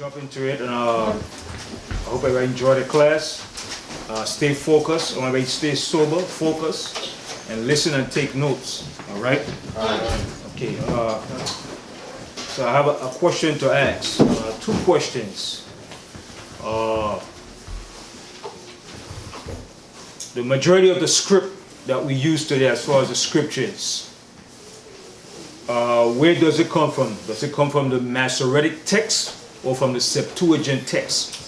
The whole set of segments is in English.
jump into it, and I hope everybody enjoy the class. Stay focused. I want everybody to stay sober, focus, and listen and take notes. All right? Okay. So I have a question to ask. Two questions. The majority of the script that we use today, as far as the scriptures, where does it come from? Does it come from the Masoretic text or from the Septuagint text?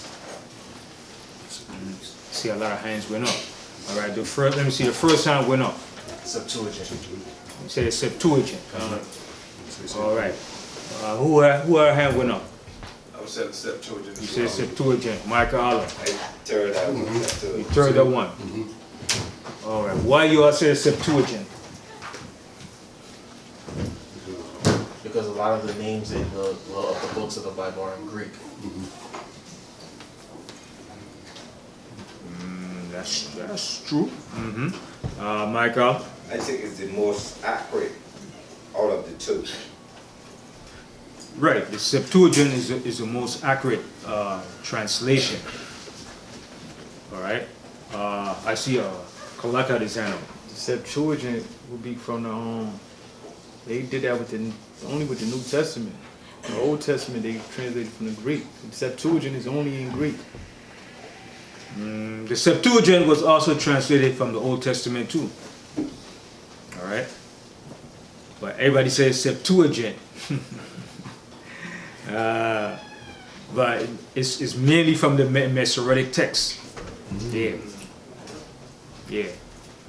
See, a lot of hands went up. All right, let me see. The first hand went up. Septuagint. You say the Septuagint. All right. Who our hand went up? I would say the Septuagint. You said Septuagint. Michael Allen. Third that one. You third that one. All right. Why you all say the Septuagint? Because a lot of the names in the books of the Bible are in Greek. That's true. Michael? I think it's the most accurate out of the two. Right. The Septuagint is the most accurate translation. All right. I see a Kalaka is hand up. The Septuagint would be from the they did that with only with the New Testament. The Old Testament they translated from the Greek. The Septuagint is only in Greek. The Septuagint was also translated from the Old Testament too. All right. But everybody says Septuagint. But it's mainly from the Masoretic text. Yeah. Yeah.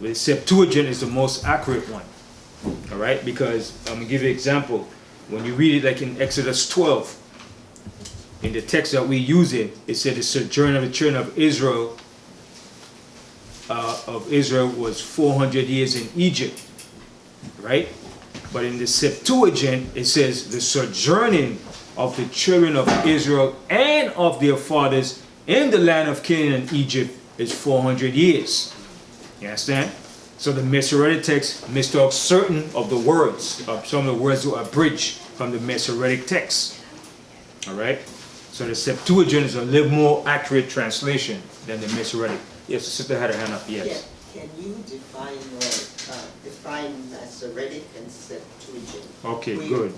But the Septuagint is the most accurate one. All right, because I'm gonna give you an example. When you read it, like in Exodus 12, in the text that we use it said the sojourn of the children of Israel was 400 years in Egypt, right? But in the Septuagint, it says the sojourning of the children of Israel and of their fathers in the land of Canaan and Egypt is 400 years. You understand? So the Masoretic text missed off certain of the words. Some of the words were abridged from the Masoretic text. All right? So the Septuagint is a little more accurate translation than the Masoretic. Yes, the sister had her hand up. Yes. Yeah. Can you define Masoretic and Septuagint? Okay, good.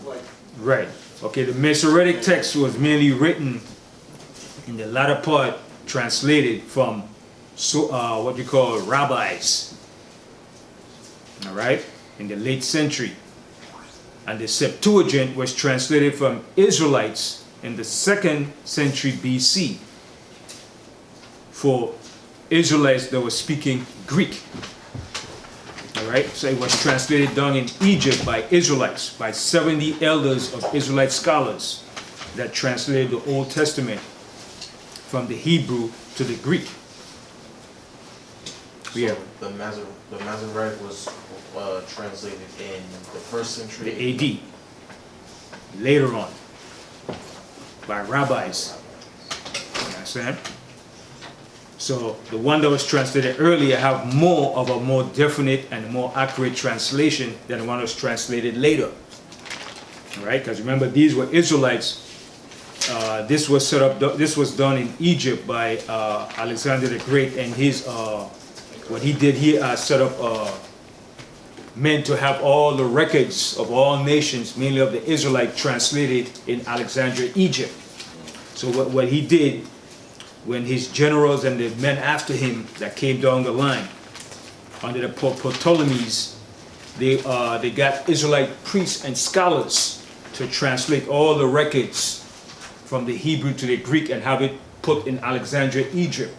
Right. Okay, the Masoretic text was mainly written in the latter part, translated from what you call rabbis. All right, in the late century. And the Septuagint was translated from Israelites in the 2nd century BC for Israelites that were speaking Greek. All right, so it was translated down in Egypt by Israelites, by 70 elders of Israelite scholars that translated the Old Testament from the Hebrew to the Greek. So yeah. The Masoretic was translated in the 1st century. The AD. Later on. By rabbis. You understand? So the one that was translated earlier have more of a more definite and more accurate translation than the one that was translated later. All right? Because remember, these were Israelites. This was set up. This was done in Egypt by Alexander the Great, and his what he did, he set up meant to have all the records of all nations, mainly of the Israelite, translated in Alexandria, Egypt. So what he did, when his generals and the men after him that came down the line, under the Ptolemies, they got Israelite priests and scholars to translate all the records from the Hebrew to the Greek and have it put in Alexandria, Egypt,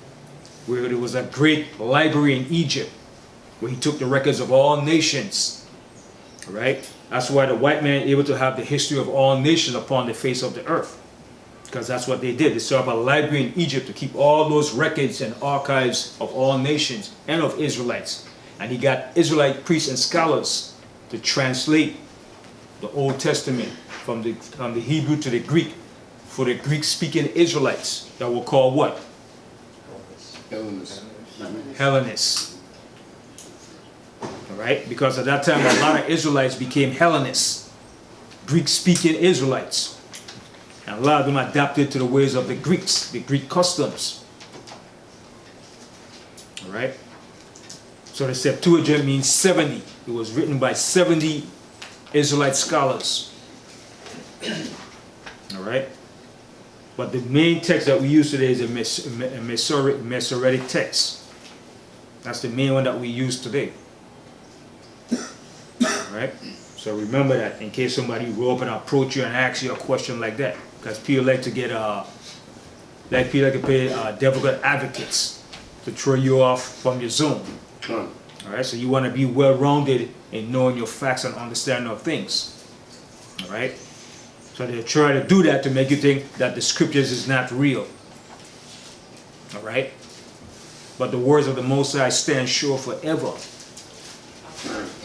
where there was a great library in Egypt, where he took the records of all nations. All right? That's why the white man able to have the history of all nations upon the face of the earth, because that's what they did. They set up a library in Egypt to keep all those records and archives of all nations and of Israelites. And he got Israelite priests and scholars to translate the Old Testament from the Hebrew to the Greek for the Greek-speaking Israelites that were called what? Hellenists. All right? Because at that time, a lot of Israelites became Hellenists, Greek-speaking Israelites. And a lot of them adapted to the ways of the Greeks, the Greek customs. All right? So the Septuagint means 70. It was written by 70 Israelite scholars. All right? But the main text that we use today is a Masoretic text. That's the main one that we use today. All right? So remember that in case somebody will up and approach you and ask you a question like that. Because people like to get, people like to play difficult advocates to throw you off from your zone. All right, so you want to be well-rounded in knowing your facts and understanding of things. All right, so they try to do that to make you think that the scriptures is not real. All right, but the words of the Most High stand sure forever.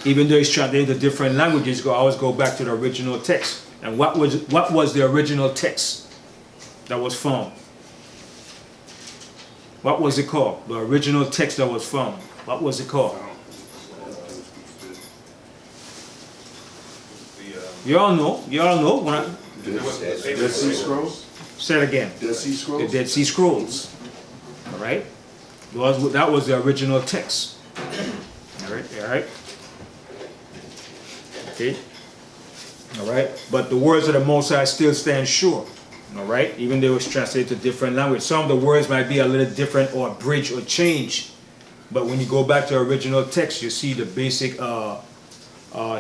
Even though it's translated into different languages, you always go back to the original text. And what was the original text that was found? What was it called? The original text that was found. What was it called? You all know. You all know. When I, Dead Sea Scrolls? say it again. Dead Sea Scrolls? The Dead Sea Scrolls. All right. That was the original text. All right. All right. Okay. All right. But the words of the Most High still stand sure. All right. Even though it's translated to different language, some of the words might be a little different or abridged or changed. But when you go back to the original text, you see the basic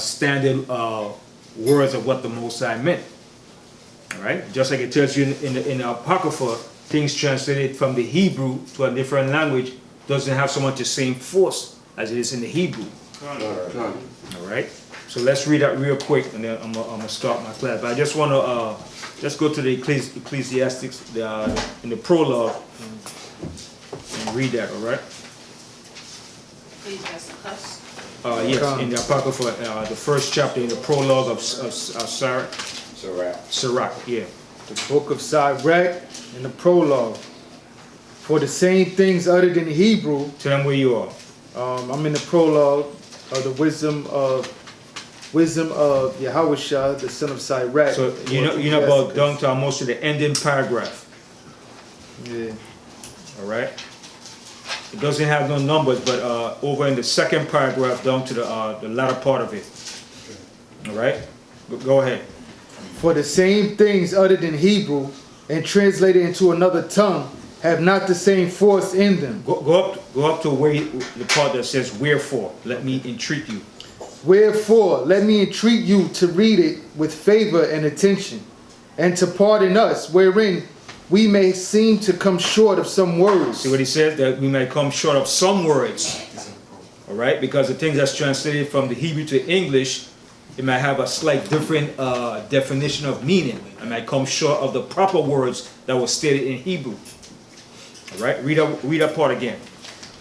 standard words of what the Most High meant. All right. Just like it tells you in the Apocrypha, things translated from the Hebrew to a different language doesn't have so much the same force as it is in the Hebrew. All right. So let's read that real quick, and then I'm gonna start my class. But I just want to just go to the Ecclesiastics in the prologue and read that. All right. Ecclesiasticus. Yes, in the Apocrypha, the first chapter in the prologue of Sirach. Sirach, yeah. The book of Sirach and the prologue. For the same things uttered in Hebrew. Tell them where you are. I'm in the prologue of the wisdom of Yahushua, the son of Sirach. So you know about down to almost to the ending paragraph. Yeah. All right. It doesn't have no numbers, but over in the second paragraph down to the latter part of it. All right. Go ahead. For the same things uttered in Hebrew and translated into another tongue have not the same force in them. Go up to where the part that says wherefore. Let me entreat you. Wherefore, let me entreat you to read it with favor and attention, and to pardon us, wherein we may seem to come short of some words. See what he said? That we may come short of some words. All right? Because the things that's translated from the Hebrew to English, it might have a slight different definition of meaning. It might come short of the proper words that were stated in Hebrew. All right? Read that part again.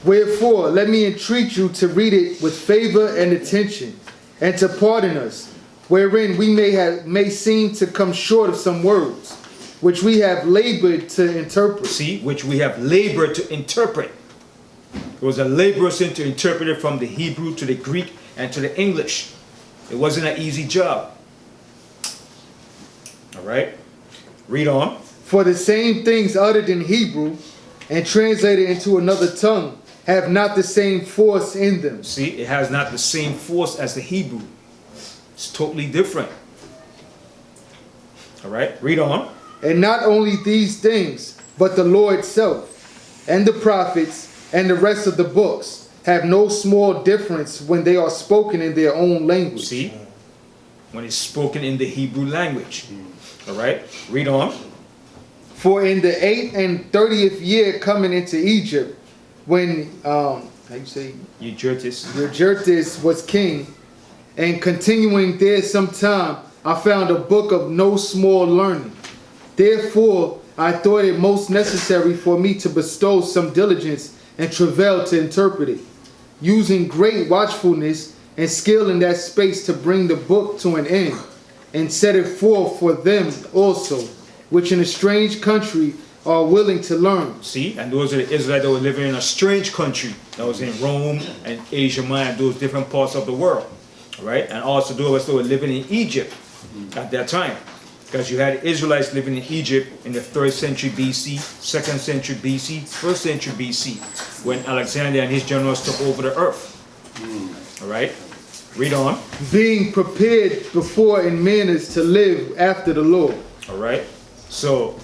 Wherefore, let me entreat you to read it with favor and attention, and to pardon us, wherein we may seem to come short of some words, which we have labored to interpret. See, which we have labored to interpret. It was a laborious thing to interpret it from the Hebrew to the Greek and to the English. It wasn't an easy job. All right? Read on. For the same things uttered in Hebrew and translated into another tongue have not the same force in them. See, it has not the same force as the Hebrew. It's totally different. All right, read on. And not only these things, but the law itself, and the prophets, and the rest of the books have no small difference when they are spoken in their own language. See, when it's spoken in the Hebrew language. All right, read on. For in the 8th and 30th year coming into Egypt, when how you say Euergetes was king, and continuing there some time, I found a book of no small learning. Therefore I thought it most necessary for me to bestow some diligence and travail to interpret it, using great watchfulness and skill in that space to bring the book to an end, and set it forth for them also, which in a strange country are willing to learn. See, and those are the Israelites that were living in a strange country that was in Rome and Asia Minor, those different parts of the world. All right, and also those that were living in Egypt at that time. Because you had Israelites living in Egypt in the 3rd century BC, 2nd century BC, 1st century BC, when Alexander and his generals took over the earth. All right, read on. Being prepared before in manners to live after the Lord. All right, so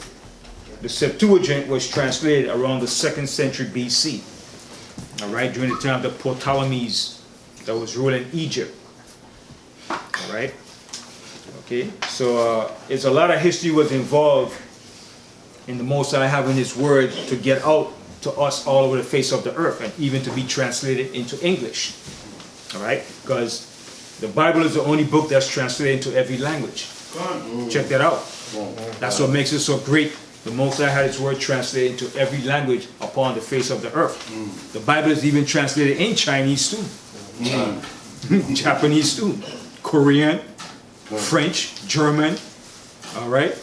the Septuagint was translated around the 2nd century BC. All right, during the time of the Ptolemies that was ruling Egypt. All right. Okay, so it's a lot of history was involved in the Most High having His word to get out to us all over the face of the earth, and even to be translated into English. All right, because the Bible is the only book that's translated into every language. Check that out. That's what makes it so great. The Most High had His word translated into every language upon the face of the earth. The Bible is even translated in Chinese too, Japanese too, Korean, French, German. All right.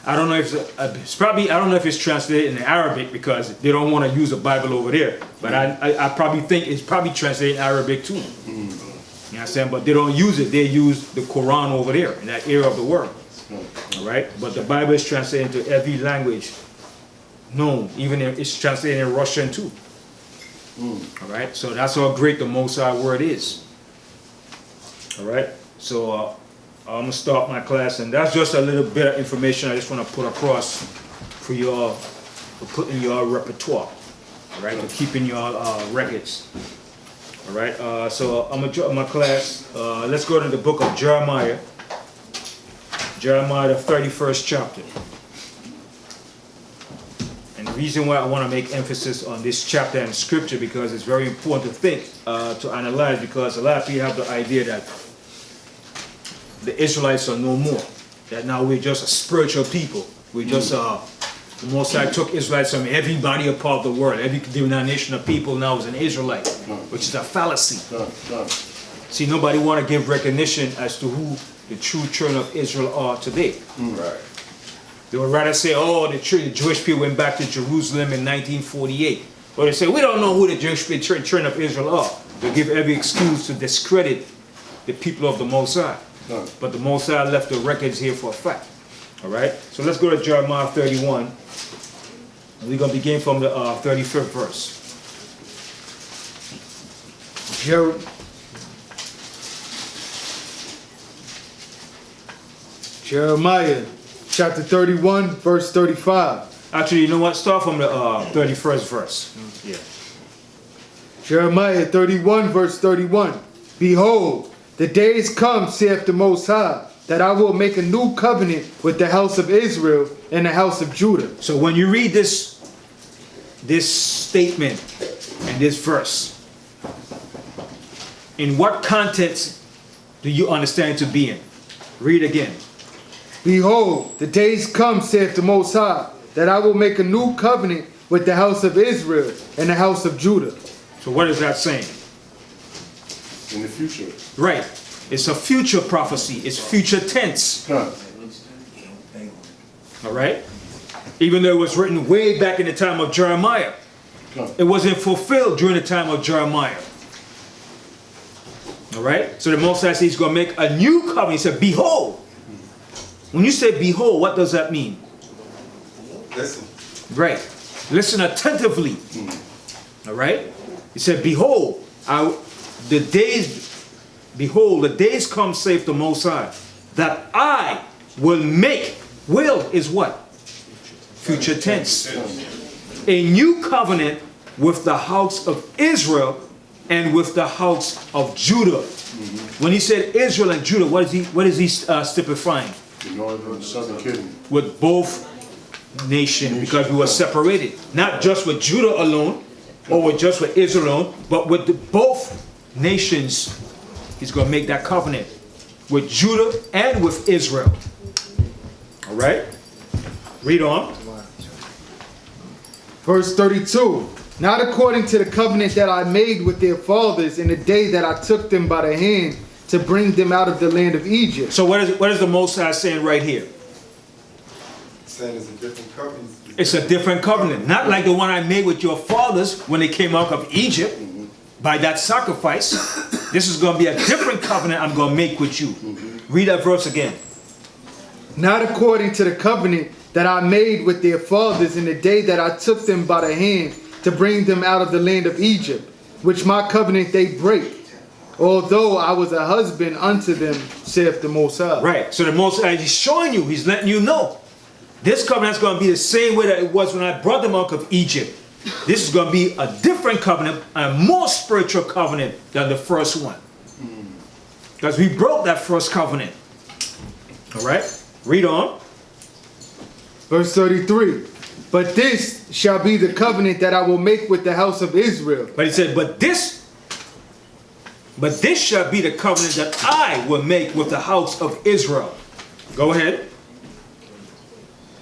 I don't know if it's probably, I don't know if it's translated in Arabic because they don't want to use the Bible over there. But I probably think it's probably translated in Arabic too. You know what I'm saying? But they don't use it. They use the Quran over there in that area of the world. All right. But the Bible is translated into every language known. Even if it's translated in Russian too. All right. So that's how great the Most High word is. All right. So I'm going to start my class, and that's just a little bit of information I just want to put across for you all, to put in your repertoire, all right, to keep in your records. All right, so I'm going to jump my class. Let's go to the book of Jeremiah. Jeremiah, the 31st chapter. And the reason why I want to make emphasis on this chapter in scripture, because it's very important to think, to analyze, because a lot of people have the idea that the Israelites are no more. That now we're just a spiritual people. We're just, the Most High took Israelites from everybody apart the world. Every denomination of people now is an Israelite, which is a fallacy. See, nobody want to give recognition as to who the true children of Israel are today. Right. They would rather say, oh, the Jewish people went back to Jerusalem in 1948. Or they say, we don't know who the Jewish children of Israel are. They give every excuse to discredit the people of the Most High. But the Most High left the records here for a fact. All right? So let's go to Jeremiah 31. We're going to begin from the 35th verse. Jeremiah chapter 31, verse 35. Actually, you know what? Start from the 31st verse. Yeah. Jeremiah 31, verse 31. Behold, the days come, saith the Most High, that I will make a new covenant with the house of Israel and the house of Judah. So when you read this statement and this verse, in what context do you understand it to be in? Read again. Behold, the days come, saith the Most High, that I will make a new covenant with the house of Israel and the house of Judah. So what is that saying? In the future. Right. It's a future prophecy. It's future tense. All right? Even though it was written way back in the time of Jeremiah. It wasn't fulfilled during the time of Jeremiah. All right? So the Most High says He's going to make a new covenant. He said, behold. When you say behold, what does that mean? Listen. Right. Listen attentively. All right? He said, behold, the days come, saith the Most High, that I will make. Will is what? Future tense. A new covenant with the house of Israel and with the house of Judah. When he said Israel and Judah, what is he stipifying? The northern and southern kingdom. With both nations, because we were separated. Not just with Judah alone, or with just with Israel alone, but with both nations. He's going to make that covenant with Judah and with Israel. All right? Read on. Verse 32. Not according to the covenant that I made with their fathers in the day that I took them by the hand to bring them out of the land of Egypt. So what is the Most High saying right here? Saying it's a different covenant. It's a different covenant. Not like the one I made with your fathers when they came out of Egypt by that sacrifice. This is going to be a different covenant I'm going to make with you. Read that verse again. not according to the covenant that I made with their fathers in the day that I took them by the hand to bring them out of the land of Egypt, which my covenant they break, although I was a husband unto them, saith the Most High. Right. So the Most High, he's showing you, he's letting you know. This covenant is going to be the same way that it was when I brought them out of Egypt. This is going to be a different covenant, a more spiritual covenant than the first one. Because we broke that first covenant. All right. Read on. Verse 33. But this shall be the covenant that I will make with the house of Israel. But he said, but this shall be the covenant that I will make with the house of Israel. Go ahead.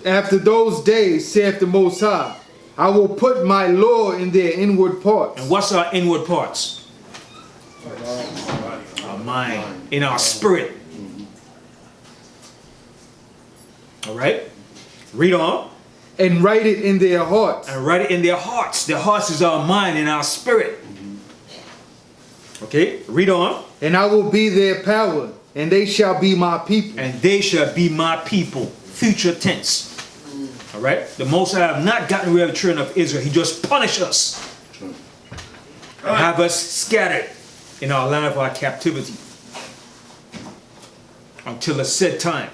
After those days, saith the Most High, I will put my law in their inward parts. And what's our inward parts? Our mind, in our spirit. All right. Read on. And write it in their hearts. And write it in their hearts. Their hearts is our mind and our spirit. Okay. Read on. And I will be their power, and they shall be my people. And they shall be my people. Future tense. All right. The Most High have not gotten rid of the children of Israel. He just punished us. And have us scattered in our land of our captivity. Until a set time.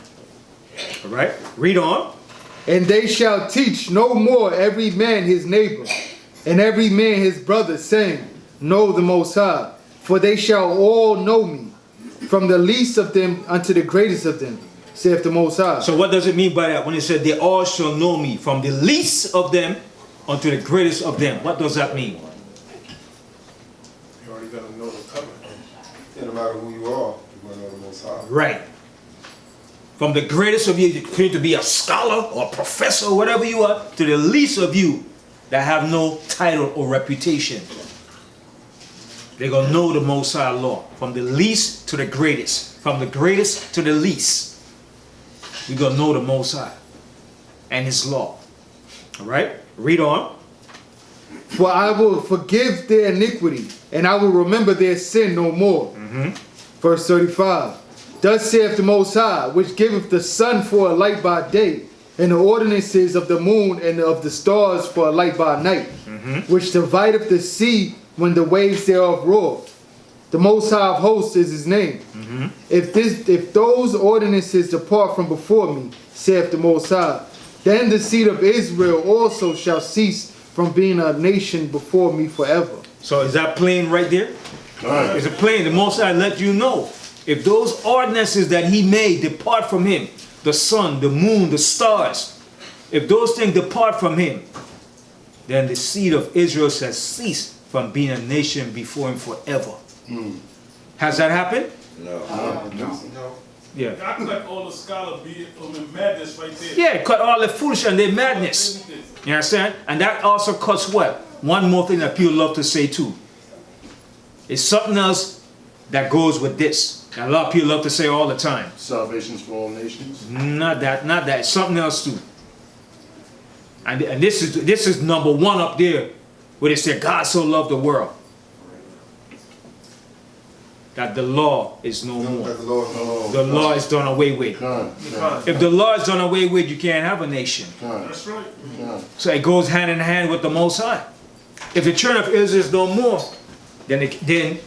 All right. Read on. And they shall teach no more every man his neighbor, and every man his brother, saying, Know the Most High, for they shall all know me, from the least of them unto the greatest of them, saith the Most High. So what does it mean by that? When it said they all shall know me, from the least of them unto the greatest of them. What does that mean? You already got to know the covenant. No matter who you are, you want to know the Most High. Right. From the greatest of you, you claim to be a scholar or a professor or whatever you are, to the least of you that have no title or reputation. They're going to know the Most High law. From the least to the greatest. From the greatest to the least. We're going to know the Most High and His law. All right? Read on. For I will forgive their iniquity, and I will remember their sin no more. Verse 35. Thus saith the Most High, which giveth the sun for a light by day, and the ordinances of the moon and of the stars for a light by night, which divideth the sea when the waves thereof roar. The Most High of hosts is his name. If those ordinances depart from before me, saith the Most High, then the seed of Israel also shall cease from being a nation before me forever. So is that plain right there? Right. Is it plain? The Most High let you know. If those ordinances that He made depart from Him, the sun, the moon, the stars, if those things depart from Him, then the seed of Israel shall cease from being a nation before Him forever. Has that happened? No. Yeah. I cut all the scholar be madness right there. Yeah, cut all the foolish and their madness. You understand? And that also cuts what? One more thing that people love to say too. It's something else that goes with this. And a lot of people love to say all the time. Salvation's for all nations. Not that. It's something else too. And this is number one up there, where they say God so loved the world that the law is no more. Let the Lord know. The law is done away with. If the law is done away with, you can't have a nation. That's right. So it goes hand in hand with the Most High. If the children of Israel is no more, then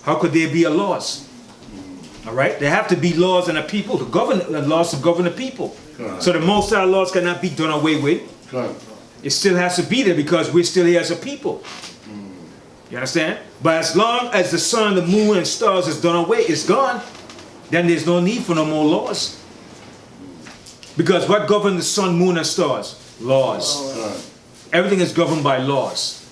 how could there be a laws? All right, there have to be laws and a people to govern, laws to govern the people. So the Most High laws cannot be done away with. It still has to be there because we're still here as a people. You understand? But as long as the sun, the moon, and stars is done away, it's gone, then there's no need for no more laws. Because what governs the sun, moon, and stars? Laws. Everything is governed by laws.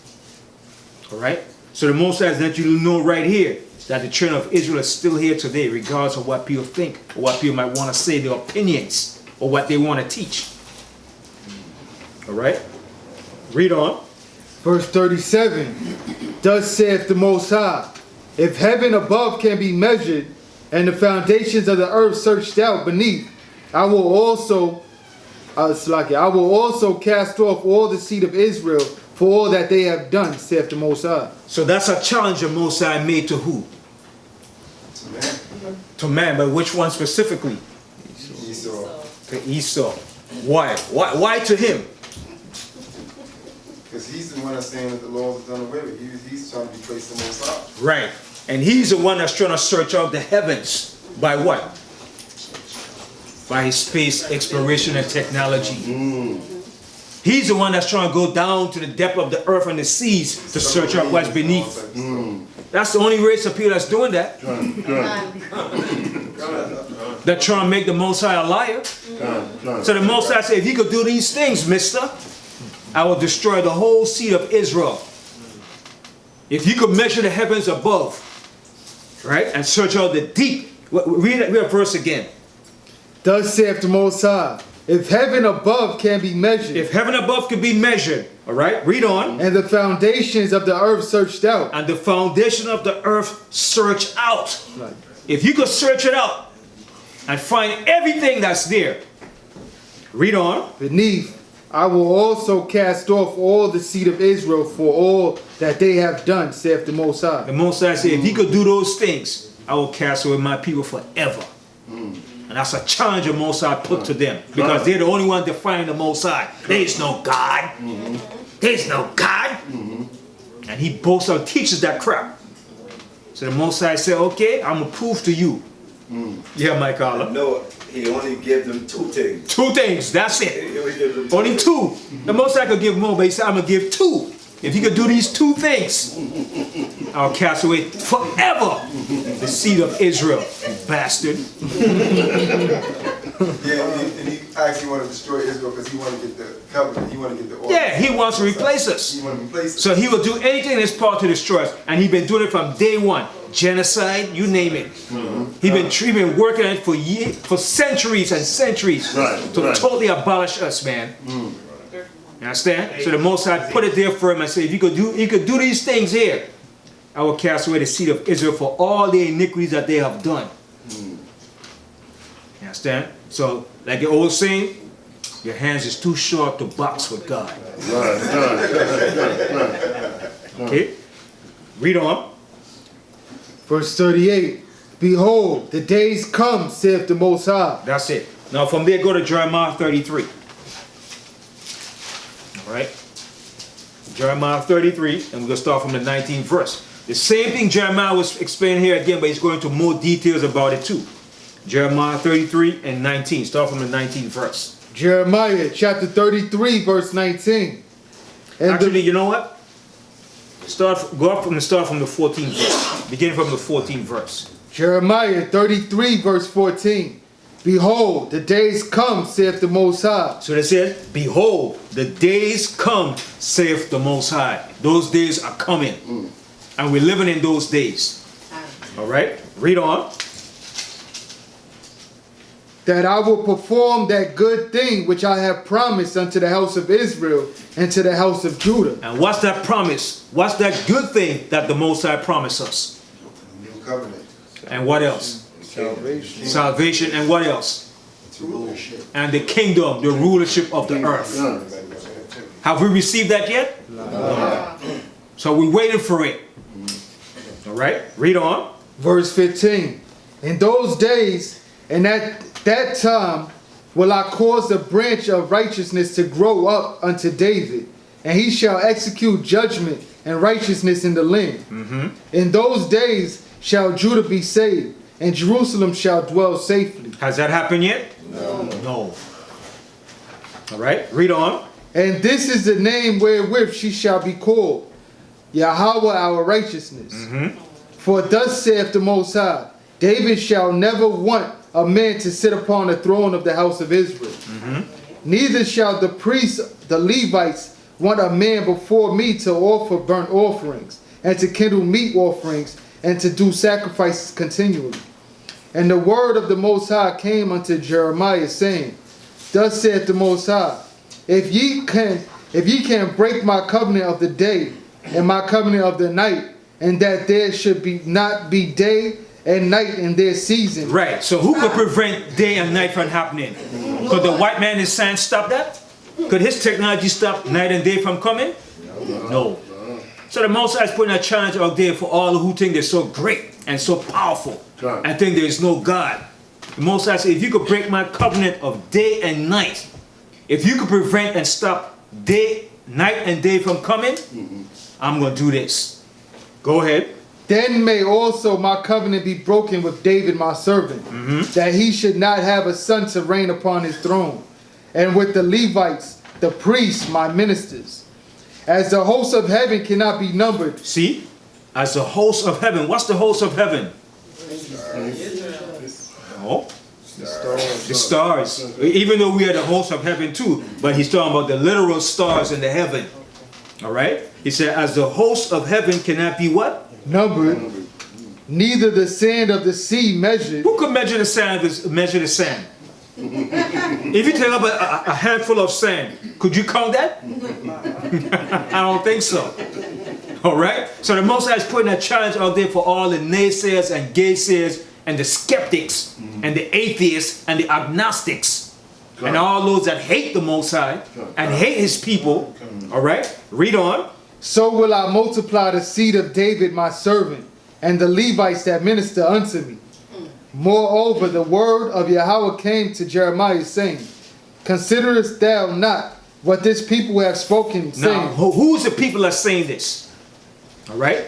All right? So the Most High has let you know right here that the children of Israel is still here today, regardless of what people think, or what people might want to say, their opinions, or what they want to teach. All right? Read on. Verse 37. Thus saith the Most High, if heaven above can be measured, and the foundations of the earth searched out beneath, I will also cast off all the seed of Israel for all that they have done, saith the Most High. So that's a challenge the Most High made to who? To man. To man, but which one specifically? Esau. To Esau. Why? Why to him? Because he's the one that's saying that the laws are done away with. He's trying to be placed the most high. Right. And he's the one that's trying to search out the heavens. By what? By his space exploration and technology. He's the one that's trying to go down to the depth of the earth and the seas to search out what's beneath. That's the only race of people that's doing that. They're trying to make the Most High a liar. So the Most High said, if he could do these things, mister, I will destroy the whole seed of Israel. If you could measure the heavens above, right, and search out the deep. Read a verse again. Thus saith the Most High, if heaven above can be measured. If heaven above can be measured, all right, read on. And the foundations of the earth searched out. And the foundation of the earth searched out. Right. If you could search it out and find everything that's there, read on. Beneath, I will also cast off all the seed of Israel for all that they have done, saith the Most High. The Most High said, if he could do those things, I will cast away my people forever. And that's a challenge the Most High put to them. Because they're the only one defining the Most High. There is no God. There is no God. And he boasts and teaches that crap. So the Most High said, okay, I'm going to prove to you. Yeah, Mike Allah. No, he only gave them two things. Two things, that's He it. only gave them Only two. The Most High could give more, but he said, I'm going to give two. If you could do these two things, I'll cast away forever the seed of Israel, you bastard. Yeah, and he actually wanted to destroy Israel because he wanted to get the covenant. He wanted to get the order. Yeah, he wants to replace us. He wanted to replace us. So he will do anything in his power to destroy us. And he's been doing it from day one. Genocide, you name it. He's been working on it for years, for centuries and centuries to totally abolish us, man. You understand? So the Most High put it there for him and said, if you could do these things here, I will cast away the seed of Israel for all the iniquities that they have done. You understand? So, like the old saying, your hands is too short to box with God. Okay? Read on. Verse 38. Behold, the days come, saith the Most High. That's it. Now from there, go to Jeremiah 33. All right? Jeremiah 33, and we're going to start from the 19th verse. The same thing Jeremiah was explaining here again, but he's going into more details about it too. Jeremiah 33 and 19. Start from the 19th verse. Jeremiah chapter 33, verse 19. And actually, you know what? Start from the 14th verse. Begin from the 14th verse. Jeremiah 33, verse 14. Behold, the days come, saith the Most High. So they said, behold, the days come, saith the Most High. Those days are coming. And we're living in those days. All right? Read on. That I will perform that good thing which I have promised unto the house of Israel and to the house of Judah. And what's that promise? What's that good thing that the Most High promised us? New covenant. And what else? Salvation. Salvation. And what else? Rulership. And the kingdom, the rulership of the earth. Have we received that yet? No. So we're waiting for it. All right? Read on. Verse 15. In those days and at that time will I cause the branch of righteousness to grow up unto David, and he shall execute judgment and righteousness in the land. In those days shall Judah be saved, and Jerusalem shall dwell safely. Has that happened yet? No. All right, read on. And this is the name wherewith she shall be called, Yahweh our righteousness. For thus saith the Most High, David shall never want a man to sit upon the throne of the house of Israel. Neither shall the priests, the Levites, want a man before me to offer burnt offerings, and to kindle meat offerings, and to do sacrifices continually. And the word of the Most High came unto Jeremiah, saying, Thus saith the Most High, if ye can break my covenant of the day and my covenant of the night, and that there should not be day and night in their season. Right. So who could prevent day and night from happening? Could the white man in science stop that? Could his technology stop night and day from coming? No. So the Most High is putting a challenge out there for all who think they're so great and so powerful and think there is no God. The Most High said, if you could break my covenant of day and night, if you could prevent and stop night and day from coming, I'm going to do this. Go ahead. Then may also my covenant be broken with David my servant, that he should not have a son to reign upon his throne, and with the Levites, the priests, my ministers. As the hosts of heaven cannot be numbered. See? As the hosts of heaven. What's the hosts of heaven? Oh, the stars. Even though we are the hosts of heaven too, but he's talking about the literal stars in the heaven. All right? He said, as the hosts of heaven cannot be what? Numbered. Neither the sand of the sea measured. Who could measure the sand? Measure the sand? If you take up a handful of sand, could you count that? I don't think so. All right? So the Most High is putting a challenge out there for all the naysayers and gaysayers and the skeptics and the atheists and the agnostics and all those that hate the Most High and hate his people. All right? Read on. So will I multiply the seed of David my servant, and the Levites that minister unto me. Moreover, the word of Yahweh came to Jeremiah, saying, considerest thou not what this people have spoken, saying... Now, who's the people that's saying this? All right?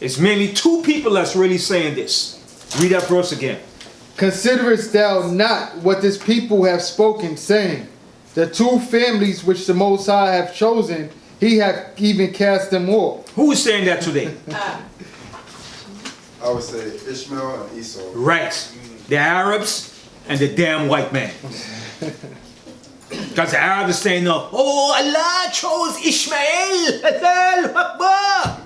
It's mainly two people that's really saying this. Read that verse again. Considerest thou not what this people have spoken, saying, the two families which the Most High have chosen, he hath even cast them off. Who is saying that today? I would say Ishmael and Esau. Right. The Arabs and the damn white man. Because the Arabs are saying, no, oh, Allah chose Ishmael. Allahu Akbar.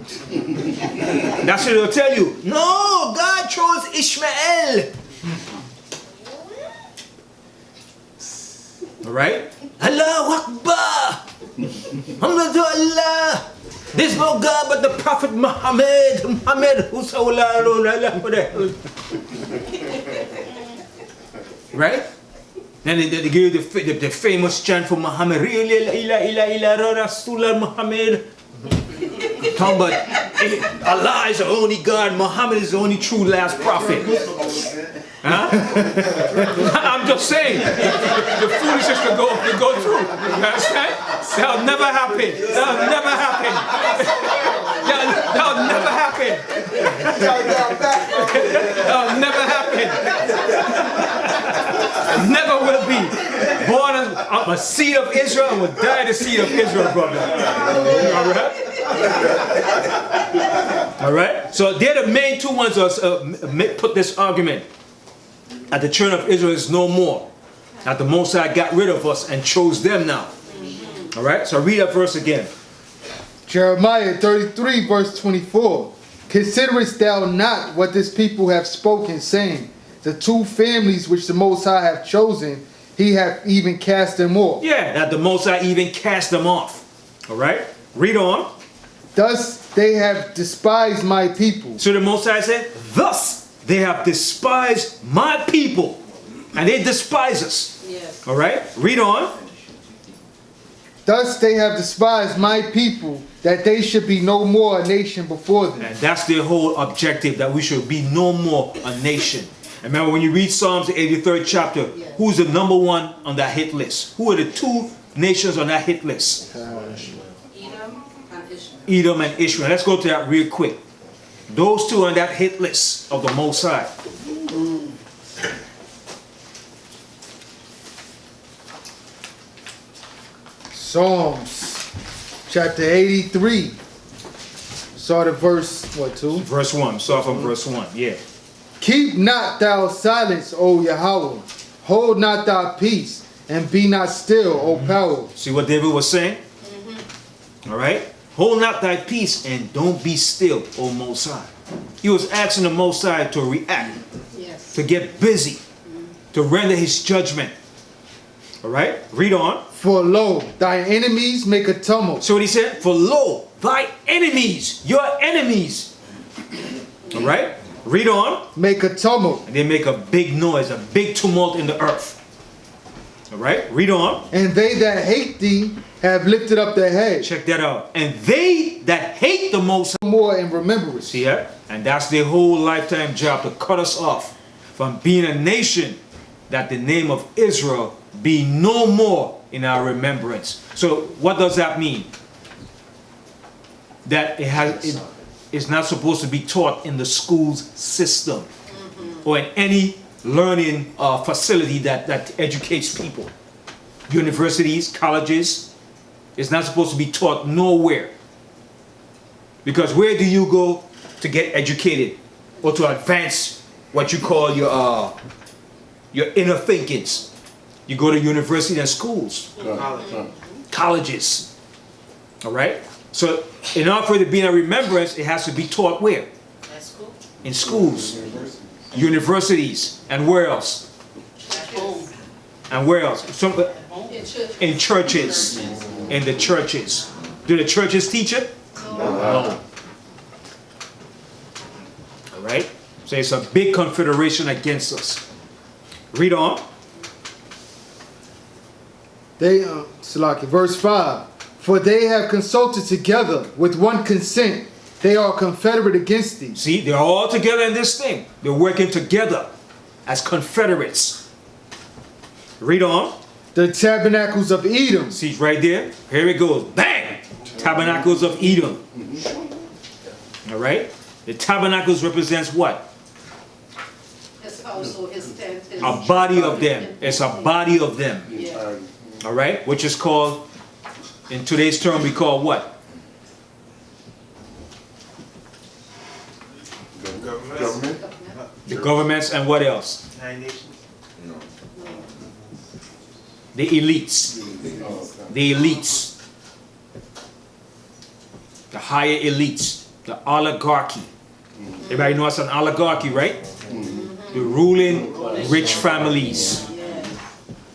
That's what they'll tell you. No, God chose Ishmael. All right? Allahu Akbar. Allah. There's no God but the Prophet Muhammad. Right? Then they give you the famous chant for Muhammad. Muhammad. Talking about Allah is the only God, Muhammad is the only true last prophet. Huh? I'm just saying, the foolishness could go through. You understand? That'll never happen. That'll never happen. That'll never happen. That'll never happen. Never will be. Born a seed of Israel and will die the seed of Israel, brother. All right? All right? So they're the main two ones that put this argument. That the children of Israel is no more. That the Most High got rid of us and chose them now. All right? So read that verse again. Jeremiah 33 verse 24. Considerest thou not what this people have spoken, saying, the two families which the Most High have chosen, he hath even cast them off. Yeah, that the Most High even cast them off. All right? Read on. Thus they have despised my people. So the Most High said, thus they have despised my people. And they despise us. Yes. All right? Read on. Thus they have despised my people, that they should be no more a nation before them. And that's their whole objective, that we should be no more a nation. Remember when you read Psalms, the 83rd chapter, who's the number one on that hit list? Who are the two nations on that hit list? Edom and Ishmael. Edom and Ishmael. Let's go to that real quick. Those two on that hit list of the Most High. Psalms chapter 83. Start at verse, what, 2? Verse 1. Start from verse 1. Yeah. Keep not thou silence, O Yahweh. Hold not thy peace, and be not still, O power. See what David was saying? All right? Hold not thy peace and don't be still, O Most High. He was asking the Most High to react, Yes. to get busy, to render his judgment. All right? Read on. For lo, thy enemies make a tumult. So what he said? For lo, thy enemies, your enemies. All right? Read on. Make a tumult. And they make a big noise, a big tumult in the earth. All right? Read on. And they that hate thee have lifted up their head. Check that out. And they that hate the Most High. More in remembrance. See that? And that's their whole lifetime job, to cut us off from being a nation, that the name of Israel be no more in our remembrance. So what does that mean? That it's not supposed to be taught in the school's system or in any learning facility that educates people. Universities, colleges, it's not supposed to be taught nowhere. Because where do you go to get educated or to advance what you call your inner thinkings? You go to university and schools, colleges. All right? So in order for it to be in a remembrance, it has to be taught where? At school. In schools, universities, and where else? At home. And where else? In church. In churches. In the churches. Do the churches teach it? No. All right? So it's a big confederation against us. Read on. Salaki, verse 5. For they have consulted together with one consent. They are confederate against thee. See, they're all together in this thing. They're working together as confederates. Read on. The tabernacles of Edom. See, right there. Here it goes. Bang! Tabernacles of Edom. All right? The tabernacles represents what? It's also his tent. A body of them. It's a body of them. Yeah. All right? Which is called, in today's term, we call what? Government. The governments and what else? The elites. The elites. The higher elites. The oligarchy. Everybody knows an oligarchy, right? The ruling rich families.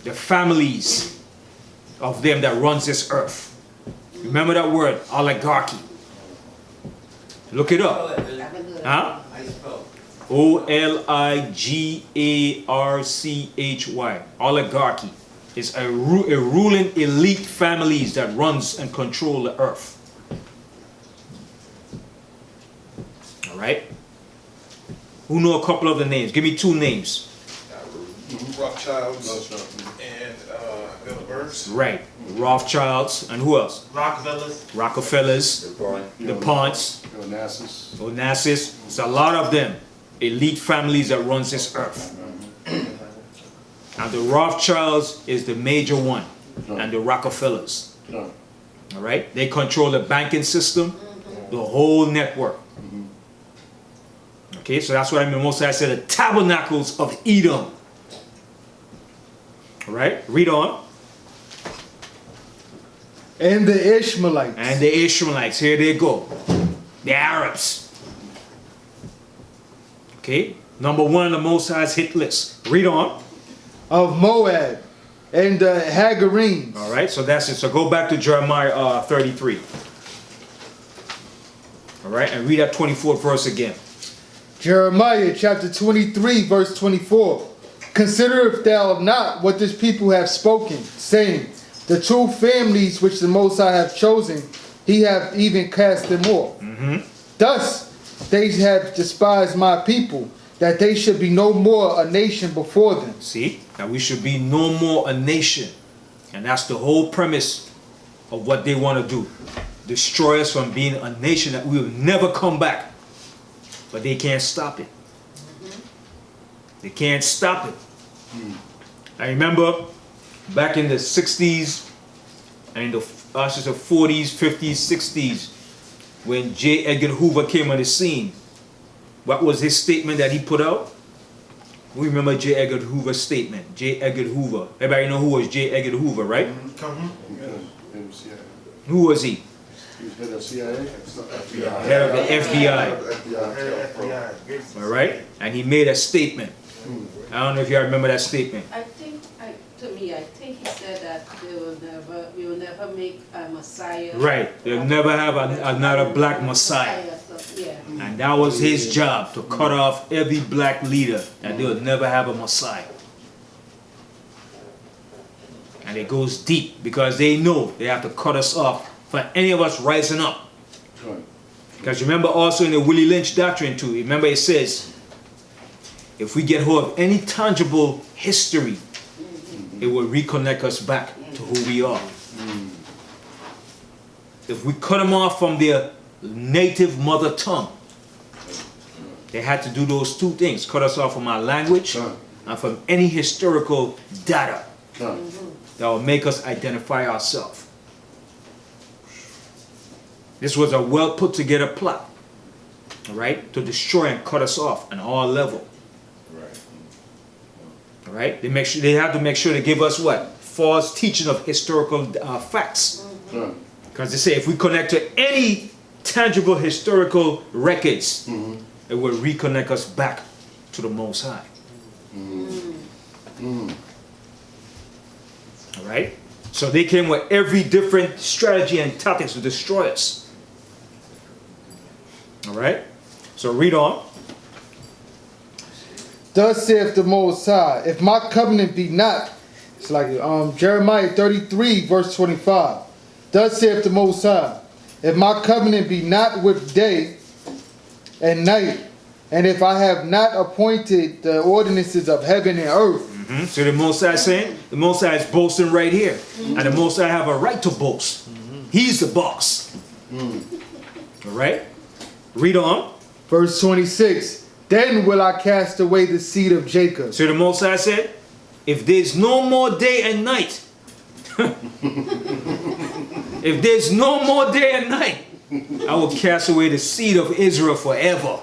The families of them that runs this earth. Remember that word, oligarchy. Look it up. Huh? O-L-I-G-A-R-C-H-Y. Oligarchy. It's a ruling elite families that runs and control the earth. All right? Who know a couple of the names? Give me two names. Rothschilds and Bilderbergs. Right. Rothschilds and who else? Rockefellers. The Ponts. Onassis. It's a lot of them. Elite families that runs this earth. And the Rothschilds is the major one. And the Rockefellers. All right? They control the banking system, the whole network. Okay, so that's what I mean. Most I said the tabernacles of Edom. All right, read on. And the Ishmaelites. And the Ishmaelites, here they go. The Arabs. Okay, number one on the Most High's hit list. Read on. Of Moab and the Hagarenes. All right, so that's it. So go back to Jeremiah 33. All right, and read that 24th verse again. Jeremiah chapter 23 verse 24. Consider if thou not what this people have spoken, saying, the two families which the Most High have chosen, he hath even cast them off. Thus they have despised my people, that they should be no more a nation before them. See, that we should be no more a nation. And that's the whole premise of what they want to do. Destroy us from being a nation that we will never come back. But they can't stop it. They can't stop it. I remember back in the 60s and the 40s, 50s, 60s, when J. Edgar Hoover came on the scene. What was his statement that he put out? We remember J. Edgar Hoover's statement. J. Edgar Hoover. Everybody know who was J. Edgar Hoover, right? Who was he? He was head of CIA. Head of the FBI. All right? And he made a statement. I don't know if y'all remember that statement. I think he said that we will never make a Messiah. Right. They'll never have another black Messiah. Yeah. And that was his job, to cut off every black leader, and they'll never have a Messiah. And it goes deep because they know they have to cut us off for any of us rising up. Because remember also in the Willie Lynch doctrine too, remember it says, if we get hold of any tangible history, it will reconnect us back to who we are. If we cut them off from their native mother tongue, they had to do those two things, cut us off from our language and from any historical data that will make us identify ourselves. This was a well put together plot, all right, to destroy and cut us off on all level. All right, they have to make sure they give us what? False teaching of historical facts. Because they say if we connect to any tangible historical records, it will reconnect us back to the Most High. All right? So they came with every different strategy and tactics to destroy us. All right? So read on. Thus saith the Most High, if my covenant be not, it's like Jeremiah 33 verse 25. Thus saith the Most High, if my covenant be not with day and night, and if I have not appointed the ordinances of heaven and earth. So the Most High is saying, the Most High is boasting right here. And the Most High have a right to boast. He's the boss. All right? Read on. Verse 26. Then will I cast away the seed of Jacob. So the Most High said, if there's no more day and night, if there's no more day and night, I will cast away the seed of Israel forever.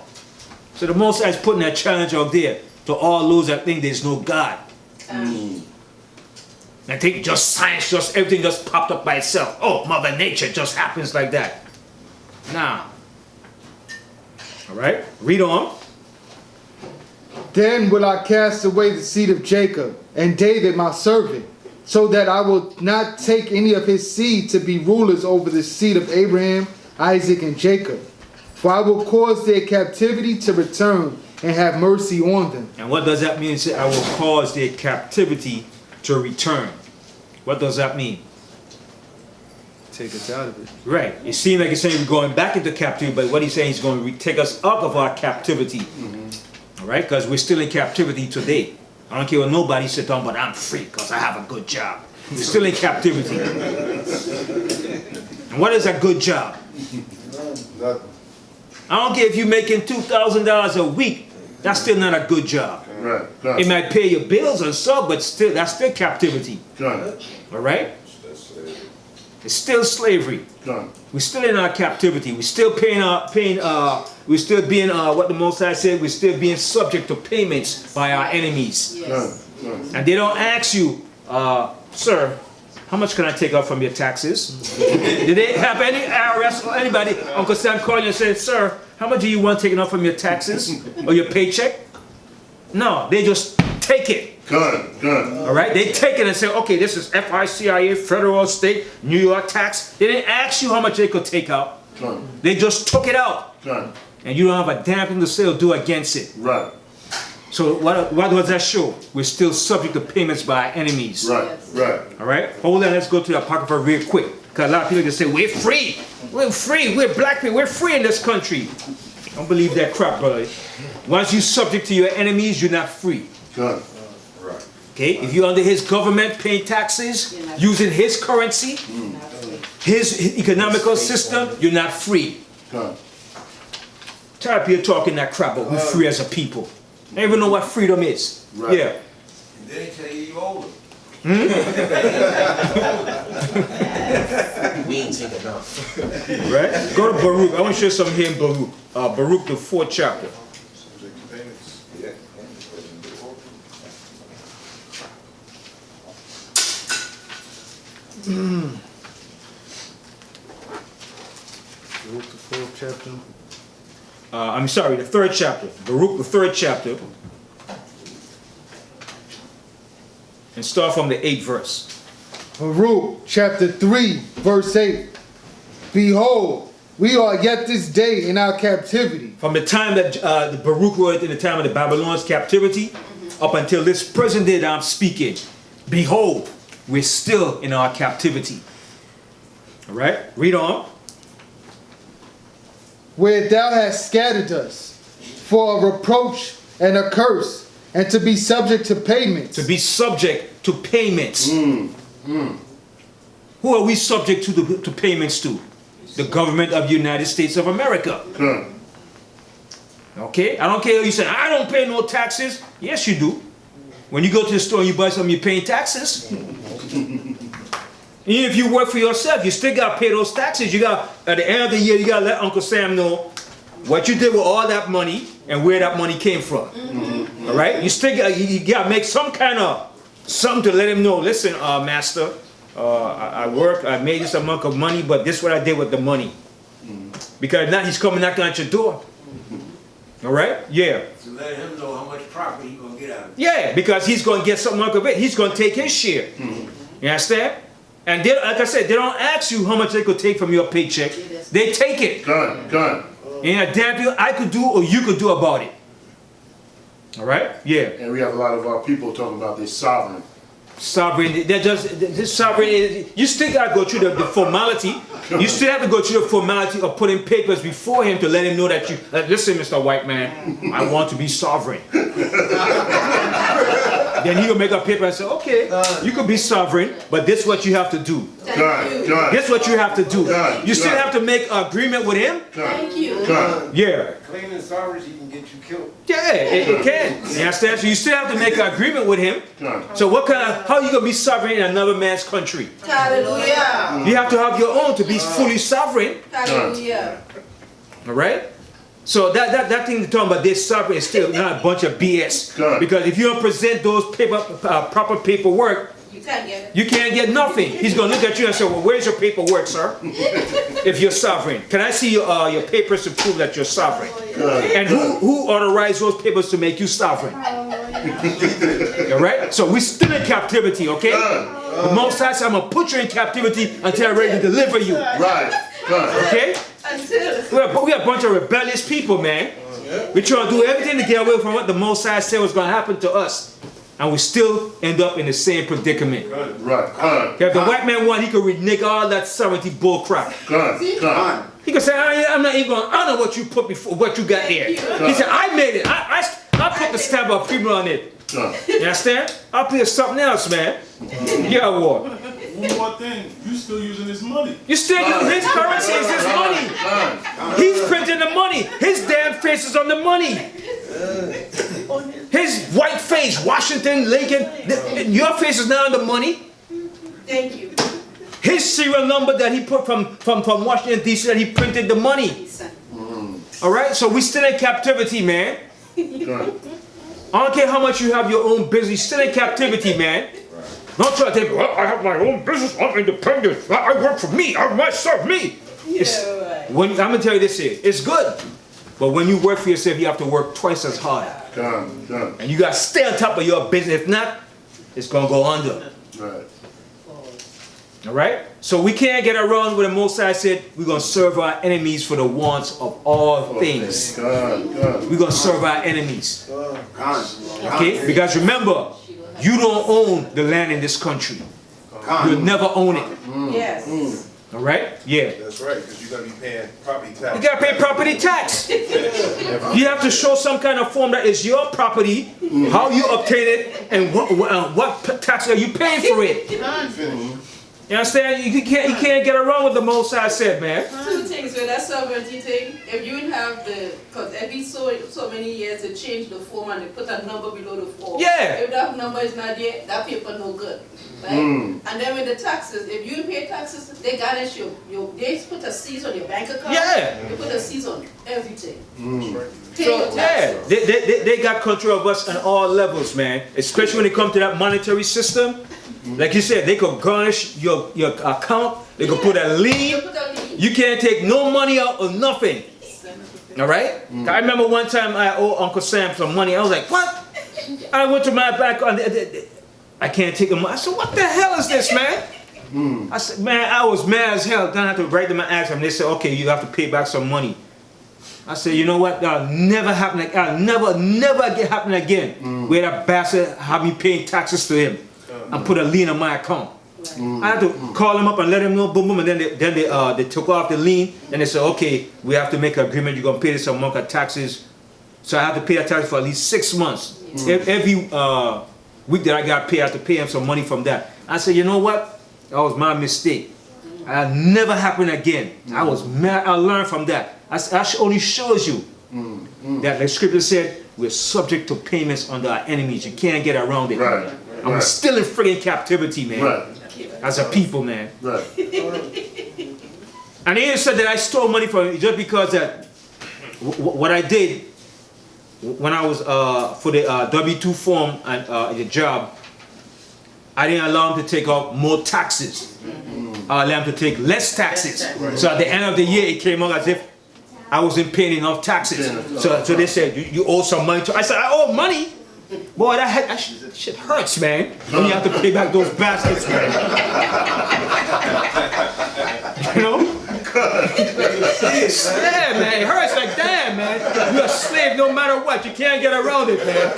So the Most High is putting that challenge out there to all those that think there's no God. I think just science, just everything just popped up by itself. Oh, Mother Nature just happens like that. Nah. All right, read on. Then will I cast away the seed of Jacob and David my servant, so that I will not take any of his seed to be rulers over the seed of Abraham, Isaac, and Jacob. For I will cause their captivity to return and have mercy on them. And what does that mean? Say, I will cause their captivity to return. What does that mean? Take us out of it. Right. It seems like he's saying we're going back into captivity, but what he's saying is going to take us out of our captivity. All right? Because we're still in captivity today. I don't care what nobody said on, but I'm free because I have a good job. We're still in captivity. And what is a good job? Nothing. I don't care if you're making $2,000 a week. That's still not a good job. Right. It might pay your bills and stuff, but still, that's still captivity. Right. All right? It's still slavery. Right. We're still in our captivity. We're still we're still being, what the Most High said, we're still being subject to payments by our enemies. Yes. Right. And they don't ask you, sir, how much can I take out from your taxes? Did they have any IRS or anybody, Uncle Sam call you and say, sir, how much do you want taken out from your taxes or your paycheck? No, they just take it. Good. All right, they take it and say, okay, this is FICIA, federal, state, New York tax. They didn't ask you how much they could take out. Good. They just took it out. Good. And you don't have a damn thing to say or do against it. Right. So what does that show? We're still subject to payments by our enemies. Right. Yes. Right. All right, hold on, let's go to the Apocrypha real quick. Because a lot of people just say, we're free. We're free. We're black people. We're free in this country. Don't believe that crap, brother. Once you're subject to your enemies, you're not free. Good. Right. Okay, if you're under his government, paying taxes, using his currency, his economical system, you're not free. Good. Tired of people talking that crap, but we're free as a people. They don't even know what freedom is. Right. Yeah. They tell you older. We ain't taking enough. Right? Go to Baruch. I want to show you something here in Baruch. Baruch, the 4th chapter. Yeah. Baruch the 4th chapter. I'm sorry, the 3rd chapter. Baruch, the 3rd chapter. And start from the 8th verse. Baruch chapter 3 verse 8. Behold, we are yet this day in our captivity. From the time that the Baruch was in the time of the Babylon's captivity, up until this present day that I'm speaking, behold, we're still in our captivity. All right, read on. Where thou hast scattered us for a reproach and a curse, and to be subject to payments. To be subject to payments. Who are we subject to payments to? The government of the United States of America. Okay? I don't care if you say, I don't pay no taxes. Yes, you do. When you go to the store and you buy something, you're paying taxes. Even if you work for yourself, you still got to pay those taxes. You got, at the end of the year, you got to let Uncle Sam know what you did with all that money and where that money came from. All right? You still got, you got to make some kind of something to let him know. Listen, master, I work, I made this amount of money, but this is what I did with the money. Because now he's coming knocking at your door. All right? Yeah. To let him know how much profit he's going to get out of it. Yeah, because he's going to get something out of it. He's going to take his share. You understand? And they, like I said, they don't ask you how much they could take from your paycheck. They take it. Done. And a damn thing I could do or you could do about it. All right? Yeah. And we have a lot of our people talking about this sovereign. Sovereign, they're just, this sovereign, you still got to go through the formality. You still have to go through the formality of putting papers before him to let him know that you, listen, Mr. White Man, I want to be sovereign. Then he'll make a paper and say, okay, you could be sovereign, but this is what you have to do. This is what you have to do. You still have to make an agreement with him. Thank you. Yeah. Claiming sovereignty can get you killed. Yeah, it can. You understand? So you still have to make an agreement with him. So what kind of, how are you going to be sovereign in another man's country? Hallelujah. You have to have your own to be fully sovereign. Hallelujah. All right? So that thing you're talking about, this sovereign is still not a bunch of BS. Because if you don't present those proper paperwork, You can't get it. you can't get nothing. He's going to look at you and say, well, where's your paperwork, sir? If you're sovereign. Can I see your papers to prove that you're sovereign? And who authorized those papers to make you sovereign? All right? So we're still in captivity, okay? The Most High said, I'm going to put you in captivity until I'm ready to deliver you. Right. Okay? We are a bunch of rebellious people, man. We're trying to do everything to get away from what the Most High said was going to happen to us. And we still end up in the same predicament. Right. If the white man won, he could renege all that sovereignty bull crap. He could say, I'm not even going to honor what you put before, what you got here. He said, I made it. I put the stamp of approval on it. You understand? I'll put something else, man. Yeah, what? One more thing, you still using his money. You still using his currency is his money. He's printing the money. His damn face is on the money. His white face, Washington, Lincoln, your face is now on the money. Thank you. His serial number that he put from Washington, D.C., that he printed the money. All right? So we still in captivity, man. I don't care how much you have your own business, still in captivity, man. Don't try to think, well, I have my own business, I'm independent, I work for me, I serve me. I'm going to tell you this here, it's good. But when you work for yourself, you have to work twice as hard. And you got to stay on top of your business. If not, it's going to go under. All right? So we can't get around with the Most High said, we're going to serve our enemies for the wants of all things. We're going to serve our enemies. Okay? Because remember, you don't own the land in this country. You'll never own it. Yes. All right? Yeah. That's right, because you're going to be paying property tax. You got to pay property tax. You have to show some kind of form that is your property, how you obtain it, and what tax are you paying for it. You understand? You can't get around with the Most High said, man. Two things with that sovereignty thing. If you have the, because every so many years they change the form and they put a number below the form. Yeah. If that number is not there, that paper no good. Right? And then with the taxes, if you pay taxes, they garnish they put a cease on your bank account. Yeah. They put a cease on everything. Pay So, your taxes. yeah, they got control of us on all levels, man. Especially when it comes to that monetary system. Like you said, they could garnish your account. They could put a lien. You can't take no money out or nothing. All right? I remember one time I owed Uncle Sam some money. I was like, what? I went to my bank. I can't take the money. I said, what the hell is this, man? I said, man, I was mad as hell. Then I had to write them and ask them. They said, okay, you have to pay back some money. I said, you know what? That'll never happen. That'll never happen again. Where that bastard have me paying taxes to him and put a lien on my account. I had to call him up and let him know, boom, boom, and then they took off the lien. Then they said, okay, we have to make an agreement. You're gonna pay this amount of taxes So I have to pay that tax for at least 6 months. Every week that I got paid, I have to pay him some money from that. I said, you know what? That was my mistake. It'll never happen again. I was mad. I learned from that. That only shows you that the scripture said we're subject to payments under our enemies. You can't get around it. Right. I'm still in friggin' captivity, man. Right. As a people, man. Right. And he said that I stole money from him just because that what I did when I was for the W-2 form and the job, I didn't allow him to take out more taxes. I allowed him to take less taxes. So at the end of the year, it came out as if I wasn't paying enough taxes. So they said, you owe some money to. I said, I owe money? Boy, that shit hurts, man. When you have to pay back those baskets, man. You know? Yeah, man, it hurts like damn, man. You're a slave no matter what. You can't get around it, man.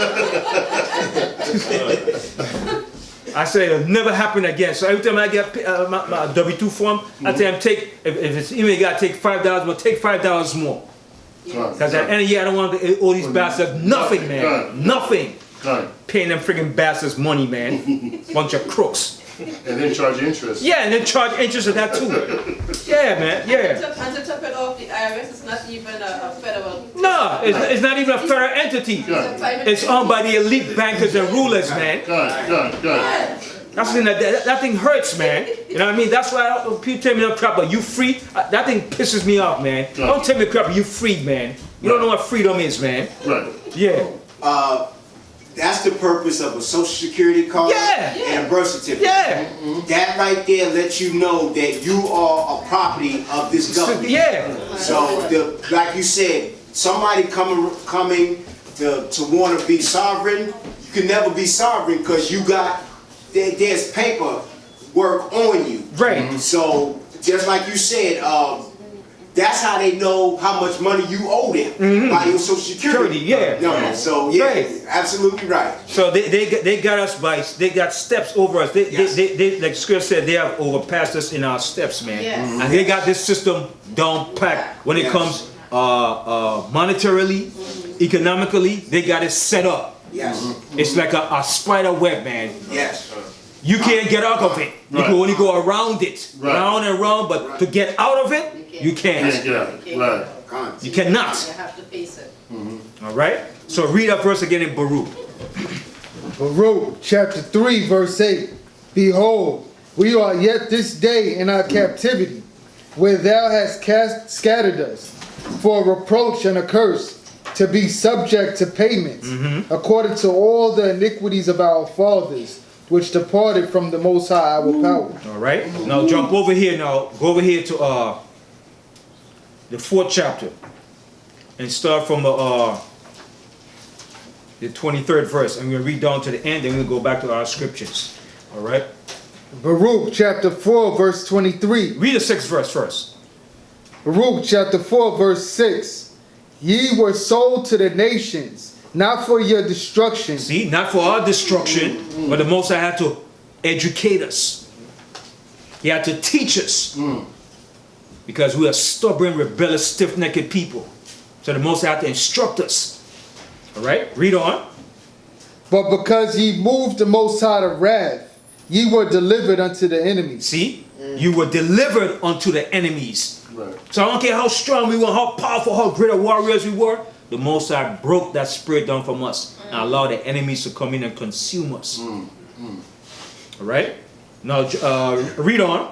I say it'll never happen again. So every time I get my W-2 form, I tell them if it's even got to take $5, but take $5 more. Because at the end of the year, I don't want to owe these bastards nothing, man. Nothing. Paying them freaking bastards money, man. Bunch of crooks. And then charge interest. Yeah, and then charge interest of that too. Yeah, man, yeah. And to top it off, the IRS is not even a federal. No, it's not even a federal entity. It's owned by the elite bankers and rulers, man. Good. That's the thing that thing hurts, man. You know what I mean? That's why people tell me no crap, but you free. That thing pisses me off, man. Don't tell me crap, you free, man. You don't know what freedom is, man. Right. Yeah. That's the purpose of a social security card and a birth certificate. Yeah. That right there lets you know that you are a property of this government. Yeah. So, like you said, somebody coming to want to be sovereign, you can never be sovereign because there's paperwork on you. Right. So, just like you said, that's how they know how much money you owe them by your social security. Yeah. No, so yeah, absolutely right. So they got us they got steps over us. They like Scripture said, they have overpassed us in our steps, man. Yes. And they got this system down pat when it comes monetarily, economically. They got it set up. Yes. It's like a spider web, man. Yes. You can't get out of it. You can only go around it, round and round. But to get out of it, you can't. Right. You cannot. You have to face it. All right. So read that verse again in Baruch. Baruch chapter 3 verse 8. Behold, we are yet this day in our captivity, where thou hast scattered us, for a reproach and a curse, to be subject to payments, according to all the iniquities of our fathers, which departed from the Most High our power. All right. Now jump over here. Now go over here to the 4th chapter, and start from the 23rd verse. I'm going to read down to the end, and we'll go back to our scriptures. All right. Baruch chapter 4 verse 23. Read the 6th verse first. Baruch chapter 4 verse 6. Ye were sold to the nations, not for your destruction. See, not for our destruction, but the Most High had to educate us. He had to teach us. Because we are stubborn, rebellious, stiff-necked people. So the Most High had to instruct us. All right, read on. But because ye moved the Most High to wrath, ye were delivered unto the enemies. See, you were delivered unto the enemies. Right. So I don't care how strong we were, how powerful, how great warriors we were. The Most High broke that spirit down from us and allowed the enemies to come in and consume us. All right? Now, read on.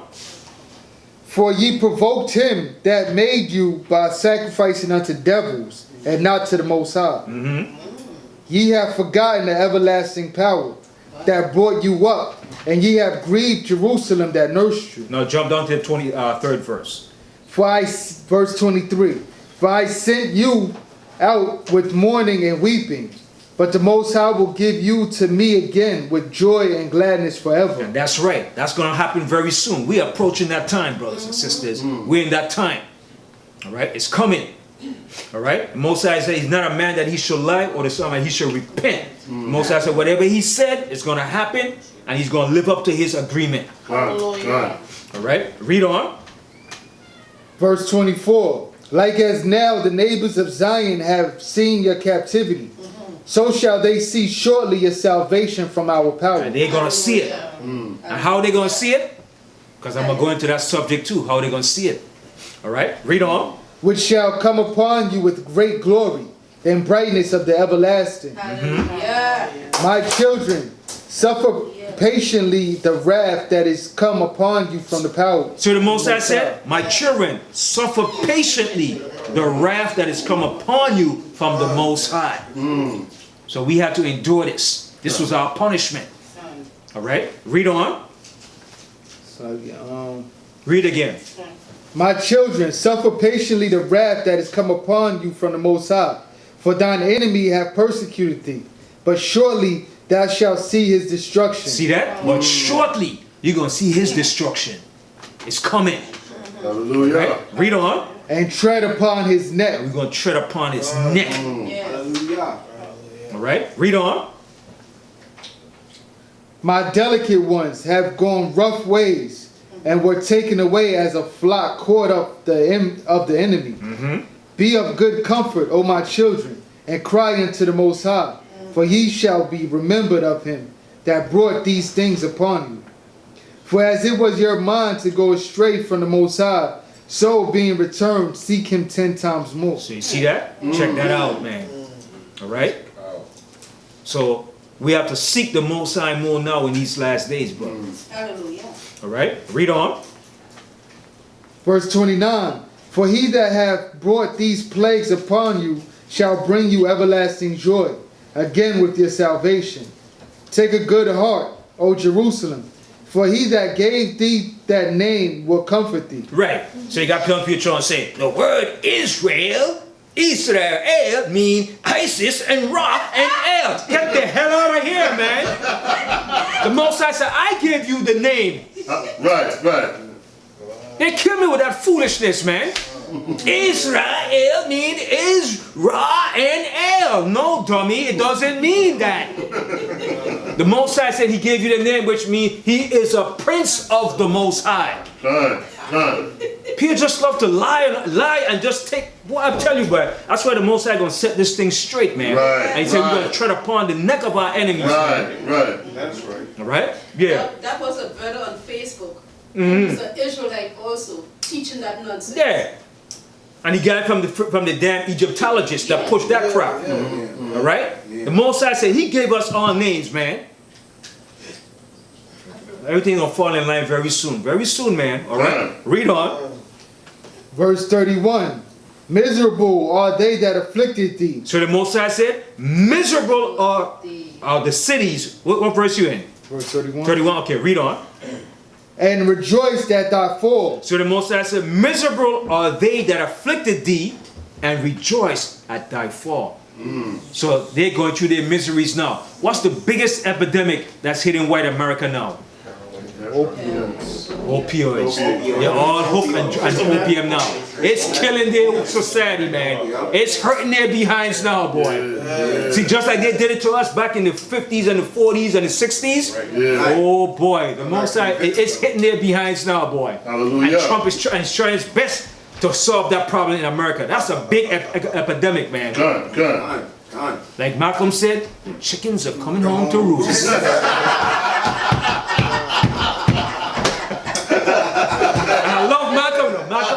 For ye provoked him that made you by sacrificing unto devils, and not to the Most High. Ye have forgotten the everlasting power that brought you up, and ye have grieved Jerusalem that nursed you. Now jump down to the 23rd verse. Verse 23. For I sent you out with mourning and weeping, but the Most High will give you to me again with joy and gladness forever. And that's right. That's going to happen very soon. We're approaching that time, brothers and sisters. We're in that time. All right? It's coming. All right? The Most High said he's not a man that he should lie, or the son that he should repent. The Most High said whatever he said is going to happen, and he's going to live up to his agreement. Hallelujah. All right? Read on. Verse 24. Like as now the neighbors of Zion have seen your captivity, so shall they see shortly your salvation from our power. And they're going to see it. And how are they going to see it? Because I'm going to go into that subject too. How are they going to see it? All right, read on. Which shall come upon you with great glory and brightness of the everlasting. My children, suffer patiently the wrath that is come upon you from the power. So the Most High said, my children, suffer patiently the wrath that is come upon you from the Most High. So we have to endure this. This was our punishment. All right, read on. Read again. My children, suffer patiently the wrath that is come upon you from the Most High. For thine enemy have persecuted thee, but shortly thou shalt see his destruction. See that? But shortly you're going to see his destruction. It's coming. Hallelujah. Right? Read on. And tread upon his neck. We're going to tread upon his neck. Hallelujah. All right? Read on. My delicate ones have gone rough ways, and were taken away as a flock caught up of the enemy. Be of good comfort, O my children, and cry unto the Most High, for ye shall be remembered of him that brought these things upon you. For as it was your mind to go astray from the Most High, so being returned, seek him 10 times more. So you see that? Check that out, man. All right? So we have to seek the Most High more now in these last days, bro. Hallelujah. All right? Read on. Verse 29. For he that hath brought these plagues upon you shall bring you everlasting joy, again with your salvation. Take a good heart, O Jerusalem, for he that gave thee that name will comfort thee. Right. So you got people trying to say, the word Israel, mean Isis and Ra and El. Get the hell out of here, man. The Most High said, I give you the name. Right. They kill me with that foolishness, man. Israel mean Ra and El. No, dummy, it doesn't mean that. The Most High said he gave you the name, which means he is a prince of the Most High. People just love to lie and just take. Well, I tell you, but that's why the Most High gonna set this thing straight, man. And he said we're gonna tread upon the neck of our enemies. Right. That's right. All right? Yeah. That was a brother on Facebook. He's an Israelite also, teaching that nonsense. Yeah. And he got it from the damn Egyptologist that pushed that crap. All right? The Most High said he gave us our names, man. Everything gonna fall in line very soon. Very soon, man. All right? Read on. Verse 31. Miserable are they that afflicted thee. So the Most High said, miserable are the cities. What verse you in? Verse 31. 31. Okay, read on. And rejoiced at thy fall. So the Most High said, miserable are they that afflicted thee, and rejoice at thy fall. So they're going through their miseries now. What's the biggest epidemic that's hitting white America now? Opioids. They're all hooked on opium now. It's killing their society, man. It's hurting their behinds now, boy. See, just like they did it to us back in the 50s and the 40s and the 60s. Oh, boy. The Most High, it's hitting their behinds now, boy. And Trump is trying his best to solve that problem in America. That's a big epidemic, man. Like Malcolm said, chickens are coming home to roost.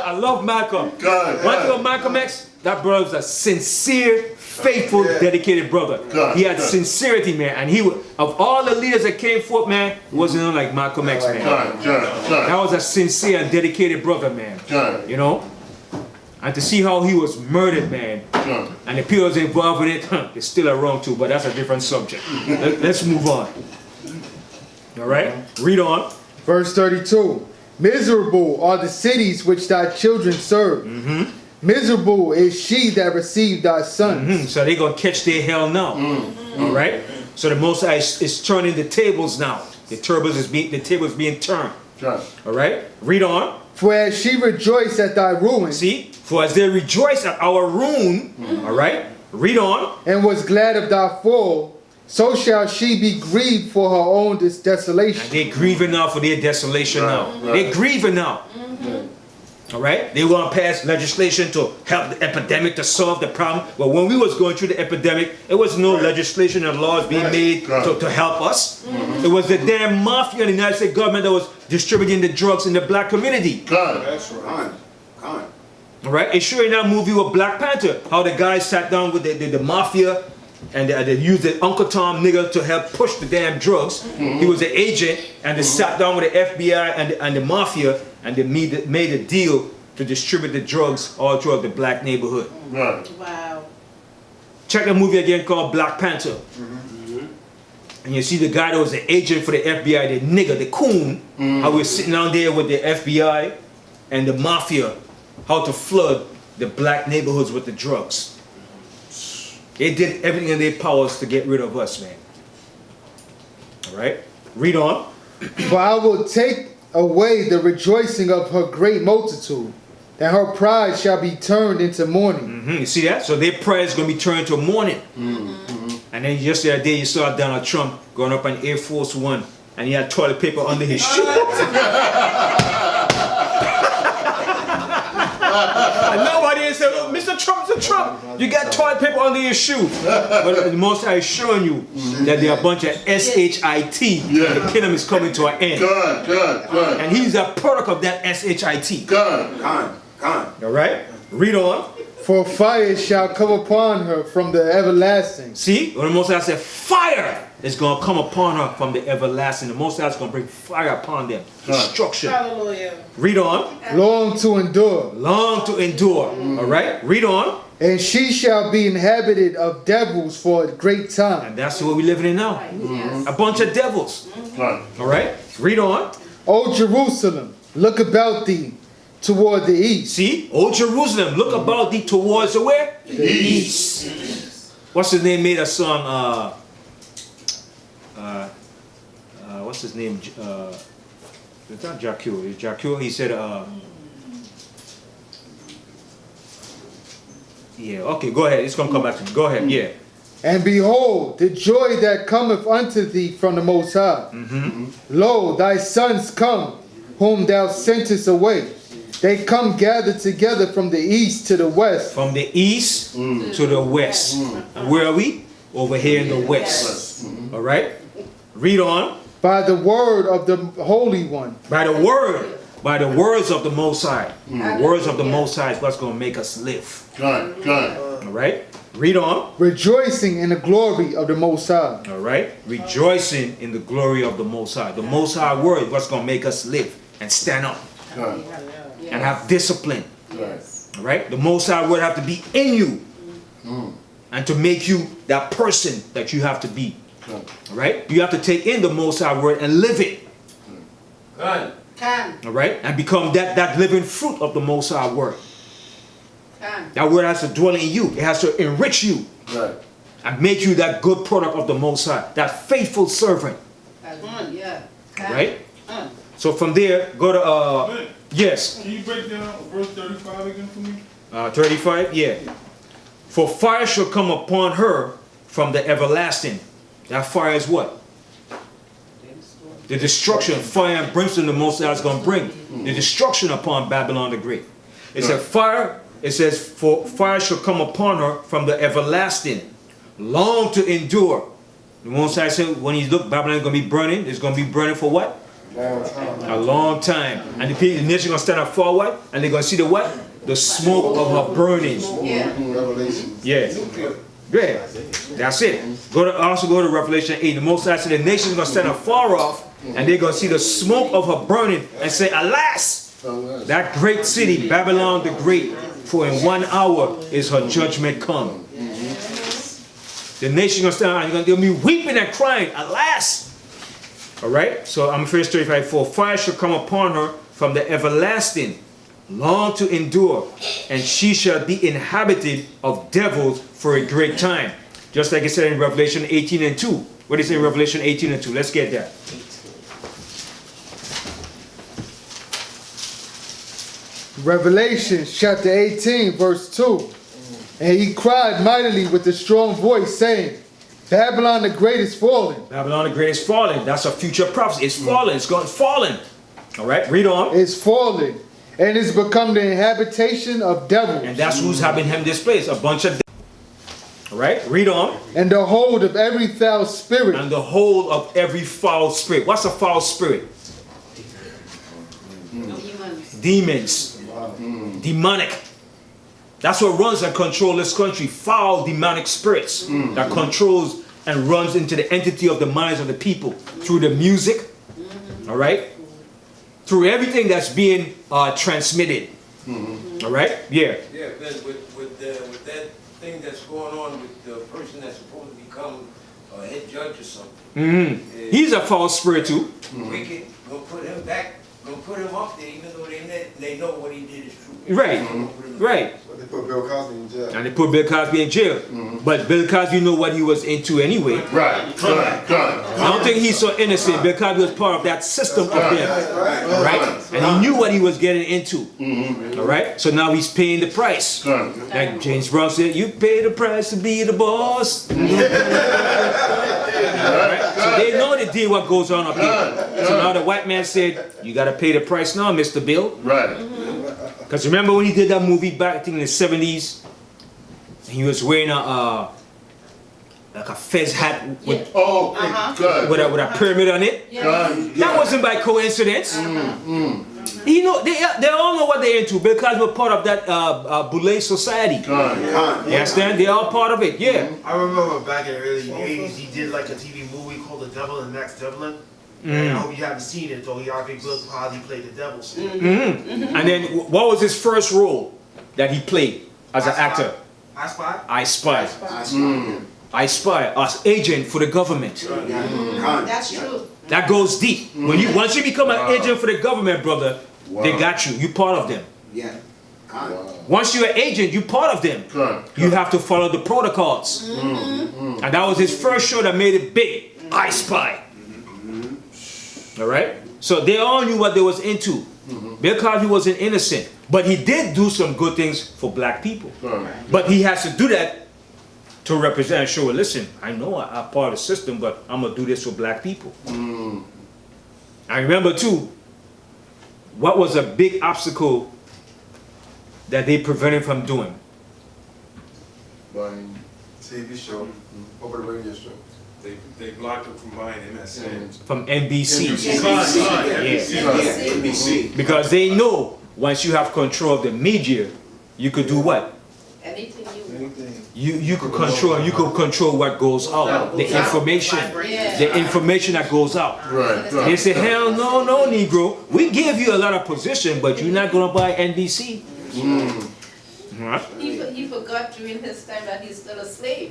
I love Malcolm. One thing about Malcolm X, that brother was a sincere, faithful, dedicated brother. He had sincerity, man. And he was, of all the leaders that came forth, man, it wasn't like Malcolm X, man. That was a sincere and dedicated brother, man. You know? And to see how he was murdered, man. And the people that's involved with it, it's still a wrong too, but that's a different subject. Let's move on. All right? Read on. Verse 32. Miserable are the cities which thy children serve. Miserable is she that received thy sons. So they're going to catch their hell now. All right? So the Most High is turning the tables now. The table is being turned. All right? Read on. For as she rejoiced at thy ruin. See? For as they rejoice at our ruin. All right? Read on. And was glad of thy fall. So shall she be grieved for her own desolation. And they're grieving now for their desolation now. They're grieving now. All right, they want to pass legislation to help the epidemic, to solve the problem. But when we was going through the epidemic, it was no legislation and laws being made to help us. It was the damn mafia in the United States government that was distributing the drugs in the black community. That's right. All right, it's sure in that movie with Black Panther, how the guys sat down with the mafia and they used the Uncle Tom nigga to help push the damn drugs. He was an agent, and they sat down with the FBI and the mafia, and they made a deal to distribute the drugs all throughout the black neighborhood. Right. Wow. Check the movie again called Black Panther. And you see the guy that was an agent for the FBI, the nigga, the coon, how we were sitting down there with the FBI and the mafia, how to flood the black neighborhoods with the drugs. They did everything in their powers to get rid of us, man. All right, read on. For I will take away the rejoicing of her great multitude, that her pride shall be turned into mourning. You see that? So their pride is going to be turned to mourning. And then just the other day you saw Donald Trump going up on Air Force One, and he had toilet paper under his shoe. And nobody said, oh, Mr. Trump, you got toilet paper under your shoe. But the Most High is showing you that there are a bunch of SHIT. The kingdom is coming to an end. Good. And he's a product of that SHIT. Good. All right? Read on. For fire shall come upon her from the everlasting. See? When the Most High said, fire is going to come upon her from the everlasting. The Most High is going to bring fire upon them. Destruction. Hallelujah. Read on. Long to endure. Long to endure. All right? Read on. And she shall be inhabited of devils for a great time. And that's what we're living in now. A bunch of devils. All right? Read on. O Jerusalem, look about thee toward the east. See? O Jerusalem, look about thee towards the where? The east. What's his name made a song? What's his name? It's not Jacques. It's Jacques. He said, yeah, okay, go ahead. It's going to come back to me. Go ahead, yeah. And behold, the joy that cometh unto thee from the Most High. Lo, thy sons come, whom thou sentest away. They come gathered together from the east to the west. From the east to the west. Where are we? Over here in the west. All right? Read on. By the word of the Holy One. By the word. By the words of the Most High. The words of the Most High is what's going to make us live. Good. All right? Read on. Rejoicing in the glory of the Most High. All right? Rejoicing in the glory of the Most High. The Most High word is what's going to make us live and stand up. And have discipline. All right? The Most High word have to be in you. And to make you that person that you have to be. All right? You have to take in the Most High word and live it. All right? And become that living fruit of the Most High word. That word has to dwell in you. It has to enrich you. And make you that good product of the Most High. That faithful servant. All right? So from there, go to... yes. Can you break down verse 35 again for me? 35? Yeah. For fire shall come upon her from the everlasting. That fire is what? The destruction. Fire and brimstone the Most High is going to bring. The destruction upon Babylon the Great. It said fire. It says, for fire shall come upon her from the everlasting. Long to endure. The Most High said, when you look, Babylon is going to be burning. It's going to be burning for what? A long time. And the people, the nation going to stand up for what? And they're going to see the what? The smoke of her burning. Yeah. Yeah. That's it. Also go to Revelation 8. The Most High said the nation is going to stand up far off. And they're going to see the smoke of her burning and say, alas, that great city, Babylon the Great, for in 1 hour is her judgment come. The nation is going to stand up and they'll be weeping and crying, alas. All right, so I'm verse 35. For fire shall come upon her from the everlasting, long to endure, and she shall be inhabited of devils for a great time. Just like it said in Revelation 18 and 2. What is it in Revelation 18 and 2? Let's get that. Revelation chapter 18 verse 2. And he cried mightily with a strong voice, saying, Babylon the Great is fallen. Babylon the Great is fallen. That's a future prophecy. It's fallen. It's fallen. All right, read on. It's fallen. and it's become the habitation of devils. And that's who's having him this place, a bunch of all right, read on. And the hold of every foul spirit. And the hold of every foul spirit. What's a foul spirit? Demons. Demonic. That's what runs and controls this country. Foul demonic spirits that controls and runs into the entity of the minds of the people through the music, all right, through everything that's being transmitted, all right, yeah. Yeah, but with that thing that's going on with the person that's supposed to become a head judge or something. He's a false spirit too. Wicked, gonna put him back, gonna put him up there, even though they know what he did is true. Right, right. But they put Bill Cosby in jail. And they put Bill Cosby in jail. But Bill Cosby know what he was into anyway. Right. I don't think he's so innocent. Bill Cosby was part of that system of them. Right? And he knew what he was getting into. All right? So now he's paying the price. Like James Brown said, you pay the price to be the boss. All right? So they know the deal what goes on up here. So now the white man said, you got to pay the price now, Mr. Bill. Right. Because remember when he did that movie back I think in the 70s? He was wearing a like a fez hat with, with a pyramid on it. That wasn't by coincidence. You know, they all know what they're into because we're part of that Boule society. You understand? They're all part of it, yeah. I remember back in the early 80s, he did like a TV movie called The Devil and the Next Devlin. And I hope you haven't seen it though. He already built how he played the devil. And then what was his first role that he played as an actor? I Spy? I Spy. I Spy, as agent for the government. That's true. That goes deep. When you once you become an agent for the government, brother, they got you. You part of them. Yeah. Once you're an agent, you part of them. You have to follow the protocols. And that was his first show that made it big. I Spy. All right? So they all knew what they was into. Bill Cosby wasn't innocent. But he did do some good things for black people. But he has to do that to represent and show, listen, I know I'm part of the system, but I'm going to do this for black people. I remember too, what was a big obstacle that they prevented from doing? TV show, over the radio show. They blocked him from buying MSN. From NBC. NBC. Because they know once you have control of the media, you could do what? Anything You could control what goes out, the information, the information that goes out. They say, hell no, Negro, we give you a lot of position, but you're not gonna buy NBC. He forgot during his time that he's still a slave.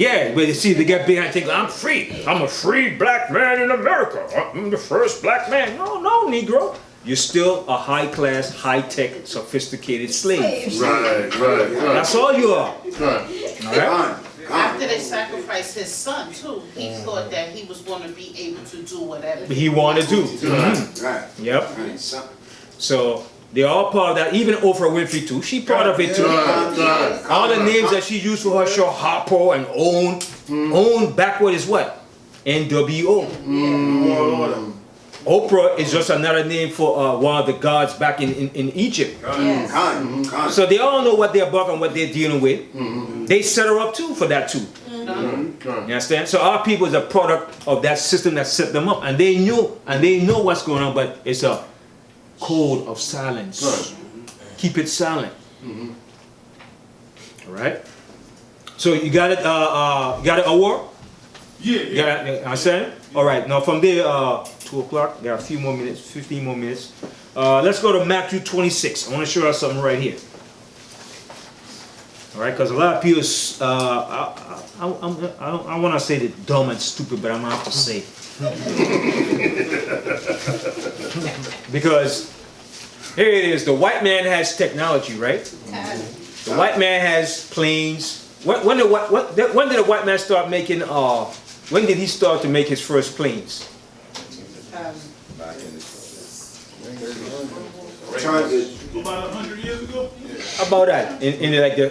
Yeah, but you see, they get behind and think, I'm free. I'm a free black man in America. I'm the first black man. No, Negro. You're still a high-class, high-tech, sophisticated slave. Right. That's all you are. Right. All right? After they sacrificed his son too, he thought that he was going to be able to do whatever he wanted to. Right. Yep. So they're all part of that. Even Oprah Winfrey too. She part of it too. All the names that she used for her show, Harpo and Own backward is what? NWO. Oprah is just another name for one of the gods back in Egypt. So they all know what they're about and what they're dealing with. They set her up too for that too. You understand? So our people is a product of that system that set them up, and they know what's going on, but it's a code of silence. Keep it silent. All right. So you got it. Got it. Award? Yeah. You got it. Understand? All right. Now from there, 2 o'clock. There are a few more minutes. 15 more minutes. Let's go to Matthew 26. I want to show you something right here. All right, because a lot of people, I want to say they're dumb and stupid, but I'm gonna have to say because here it is. The white man has technology, right? The white man has planes. When did the white man start making? When did he start to make his first planes? About 100 years ago? About that, in around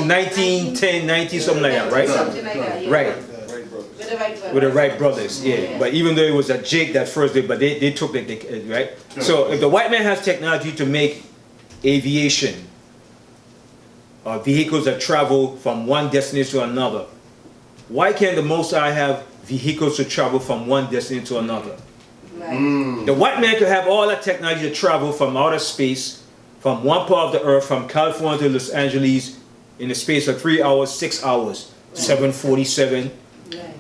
1910, 90, something like that, right? Something like that, yeah. Right. With With with the Wright brothers, yeah. But even though it was a Jake that first did, but they took it, right? So if the white man has technology to make aviation, vehicles that travel from one destination to another, why can't the Most High have vehicles to travel from one destination to another? Right. The white man could have all that technology to travel from outer space, from one part of the earth, from California to Los Angeles, in the space of 3 hours, 6 hours, 747.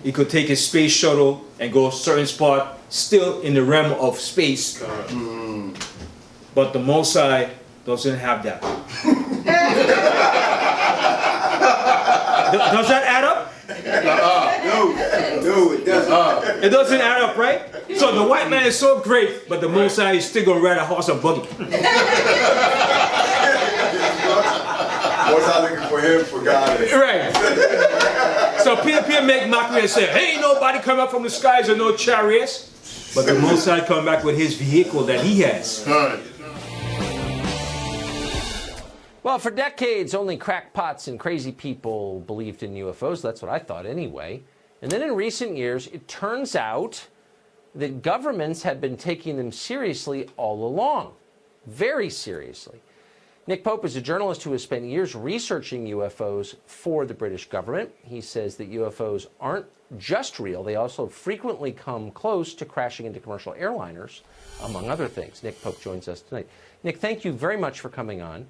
He could take his space shuttle and go a certain spot, still in the realm of space. But the Most High doesn't have that. Does that add up? No, it doesn't. It doesn't add up, right? So the white man is so great, but the Most High is still gonna ride a horse and buggy. Most High looking for him, for God. Right. So people make mockery and say, hey, ain't nobody come up from the skies or no chariots. But the Most High come back with his vehicle that he has. Well, for decades, only crackpots and crazy people believed in UFOs. That's what I thought anyway. And then in recent years, it turns out that governments have been taking them seriously all along. Very seriously. Nick Pope is a journalist who has spent years researching UFOs for the British government. He says that UFOs aren't just real. They also frequently come close to crashing into commercial airliners, among other things. Nick Pope joins us tonight. Nick, thank you very much for coming on.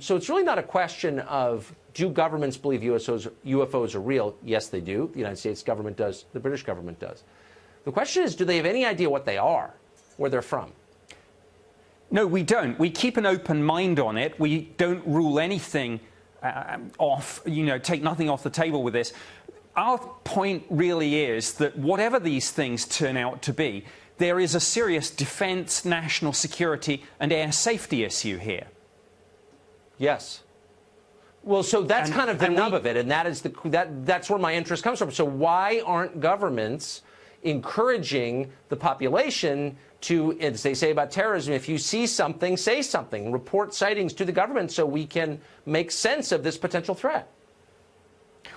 So it's really not a question of, do governments believe UFOs are real? Yes, they do. The United States government does. The British government does. The question is, do they have any idea what they are, where they're from? No, we don't. We keep an open mind on it. We don't rule anything off, take nothing off the table with this. Our point really is that whatever these things turn out to be, there is a serious defense, national security, and air safety issue here. Yes. Well, so that's kind of the nub of it, and that is that's where my interest comes from. So why aren't governments encouraging the population to, as they say about terrorism, if you see something, say something, report sightings to the government so we can make sense of this potential threat?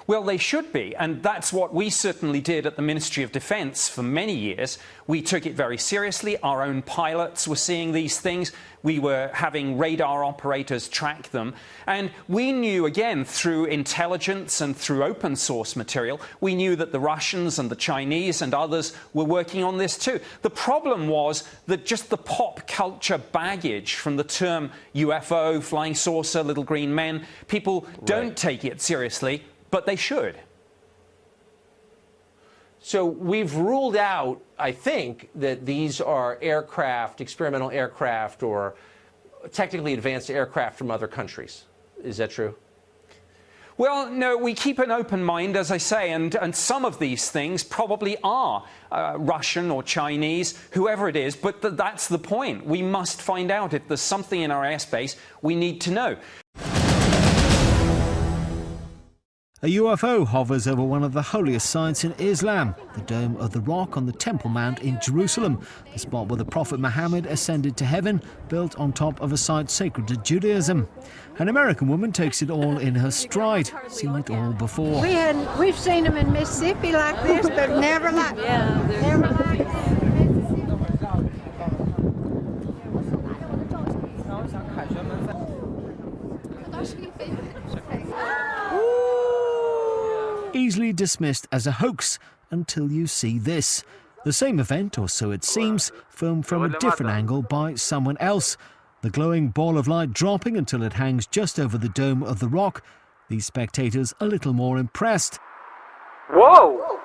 Well, they should be, and that's what we certainly did at the Ministry of Defence for many years. We took it very seriously. Our own pilots were seeing these things. We were having radar operators track them. And we knew, again, through intelligence and through open source material, we knew that the Russians and the Chinese and others were working on this too. The problem was that just the pop culture baggage from the term UFO, flying saucer, little green men, people don't take it seriously. But they should. So we've ruled out, I think, that these are aircraft, experimental aircraft, or technically advanced aircraft from other countries. Is that true? Well, no, we keep an open mind, as I say, and some of these things probably are Russian or Chinese, whoever it is, but that's the point. We must find out. If there's something in our airspace, we need to know. A UFO hovers over one of the holiest sites in Islam, the Dome of the Rock on the Temple Mount in Jerusalem, the spot where the Prophet Muhammad ascended to heaven, built on top of a site sacred to Judaism. An American woman takes it all in her stride, seen it all before. We've seen them in Mississippi like this, but never like this. Easily dismissed as a hoax until you see this. The same event, or so it seems, filmed from a different angle by someone else. The glowing ball of light dropping until it hangs just over the Dome of the Rock. These spectators a little more impressed. Whoa!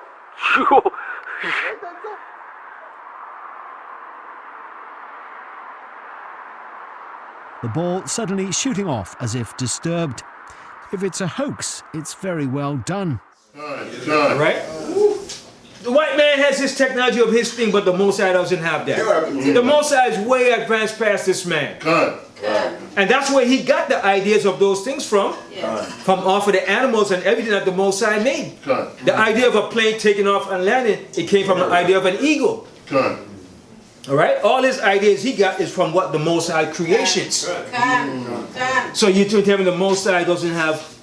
The ball suddenly shooting off as if disturbed. If it's a hoax, it's very well done. Right? The white man has his technology of his thing, but the Most High doesn't have that. The Most High is way advanced past this man. And that's where he got the ideas of those things from. From off of the animals and everything that the Most High made. The idea of a plane taking off and landing, it came from the idea of an eagle. All right? All his ideas he got is from what the Most High creations. So you tell me the Most High doesn't have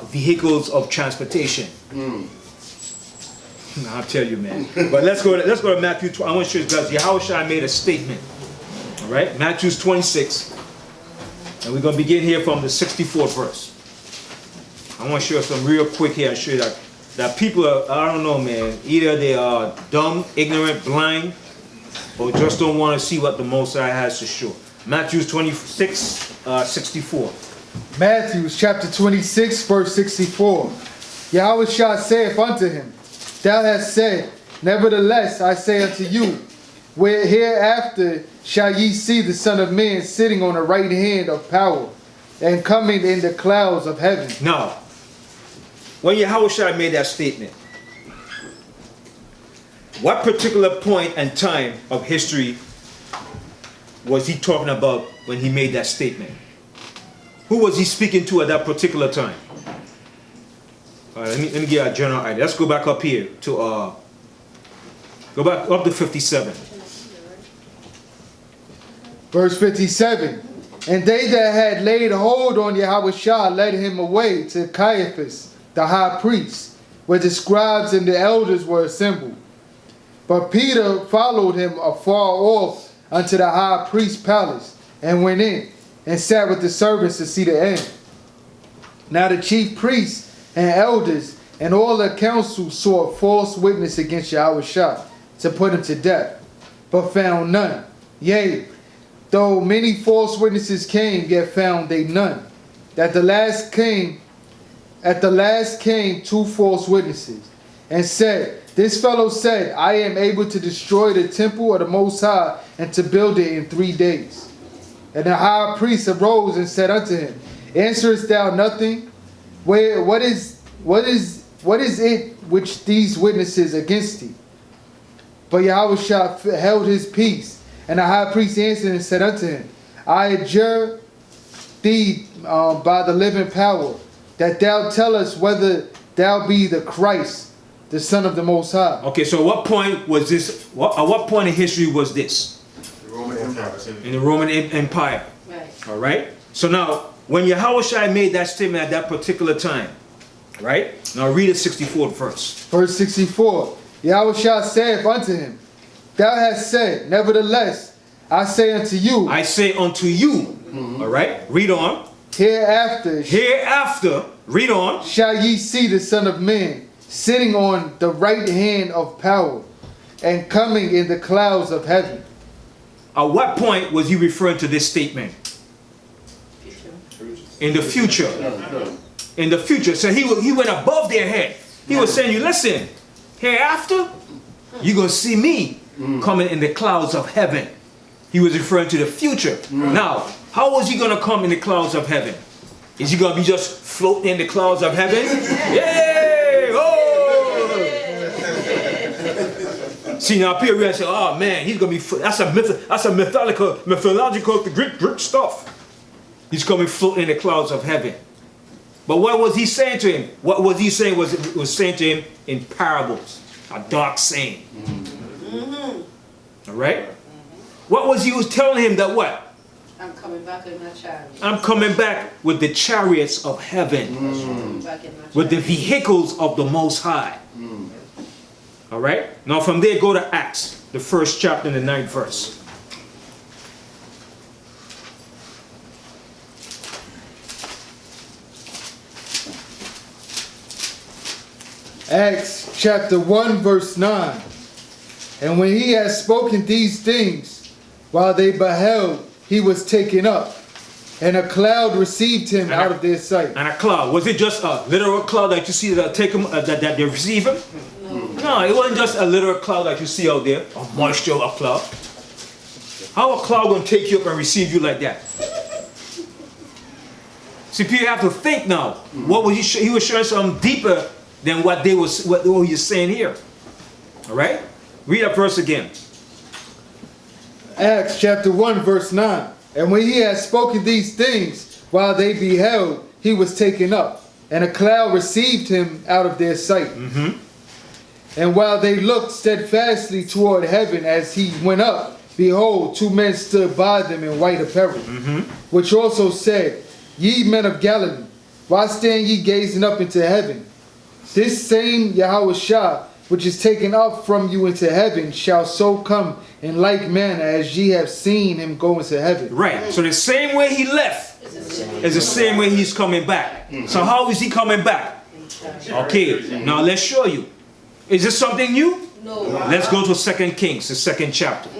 vehicles of transportation. I'll tell you, man. But let's go to Matthew 12. I want to show you guys. Yahushua made a statement. All right, Matthew 26, and we're going to begin here from the 64th verse. I want to show you some real quick here. I show you that people are, I don't know, man. Either they are dumb, ignorant, blind, or just don't want to see what the Most High has to show. Matthew 26, 64. Matthew chapter 26, verse 64. Yahushua saith unto him, Thou hast said, Nevertheless I say unto you, where hereafter shall ye see the Son of Man sitting on the right hand of power, and coming in the clouds of heaven. Now, when Yahushua made that statement, what particular point and time of history was he talking about when he made that statement? Who was he speaking to at that particular time? All right, let me get a general idea. Let's go back up here to go back up to 57. Verse 57. And they that had laid hold on Yahushua led him away to Caiaphas, the high priest, where the scribes and the elders were assembled. But Peter followed him afar off unto the high priest's palace, and went in, and sat with the servants to see the end. Now the chief priests and elders and all the council saw a false witness against Yahushua to put him to death, but found none. Yea, though many false witnesses came, yet found they none. At the last came 2 false witnesses, and said, This fellow said, I am able to destroy the temple of the Most High, and to build it in 3 days. And the high priest arose and said unto him, Answerest thou nothing? What is it which these witnesses against thee? But Yahushua held his peace. And the high priest answered and said unto him, I adjure thee by the living power, that thou tell us whether thou be the Christ, the Son of the Most High. Okay, so what point was this? At what point in history was this? The Roman Empire. In the Roman Empire. Right. All right. So now, when Yahushua made that statement at that particular time, right? Now read the 64th verse. Verse 64. Yahushua saith unto him, Thou hast said, Nevertheless, I say unto you. I say unto you. All right. Read on. Hereafter, read on. Shall ye see the Son of Man sitting on the right hand of power, and coming in the clouds of heaven. At what point was he referring to this statement? In the future. In the future. So he went above their head. He was saying, you listen, hereafter, you're going to see me coming in the clouds of heaven. He was referring to the future. Now, how was he going to come in the clouds of heaven? Is he going to be just floating in the clouds of heaven? Yay! Oh! See, now people are say, oh man, he's going to be, that's a mythological Greek stuff. He's coming floating in the clouds of heaven. But what was he saying to him? What was he saying was saying to him in parables, a dark saying. All right? What was he telling him that what? I'm coming back in my chariot. I'm coming back with the chariots of heaven. With the vehicles of the Most High. All right? Now from there, go to Acts, the 1st chapter and the 9th verse. Acts chapter 1 verse 9. And when he had spoken these things, while they beheld, he was taken up, and a cloud received him out of their sight. And a cloud. Was it just a literal cloud that you see that take him, that they receive him? No, it wasn't just a literal cloud that you see out there, a moisture of cloud. How a cloud gonna take you up and receive you like that? See, people have to think now. What was he was showing something deeper than what he was saying here. All right? Read that verse again. Acts chapter 1 verse 9. And when he had spoken these things, while they beheld, he was taken up, and a cloud received him out of their sight. And while they looked steadfastly toward heaven as he went up, behold, 2 men stood by them in white apparel, which also said, Ye men of Galilee, why stand ye gazing up into heaven? This same Yahushua, which is taken up from you into heaven, shall so come in like manner as ye have seen him go into heaven. Right. So the same way he left is the same way he's coming back. So how is he coming back? Okay, now let's show you. Is this something new? No. Let's go to 2 Kings, the 2nd chapter.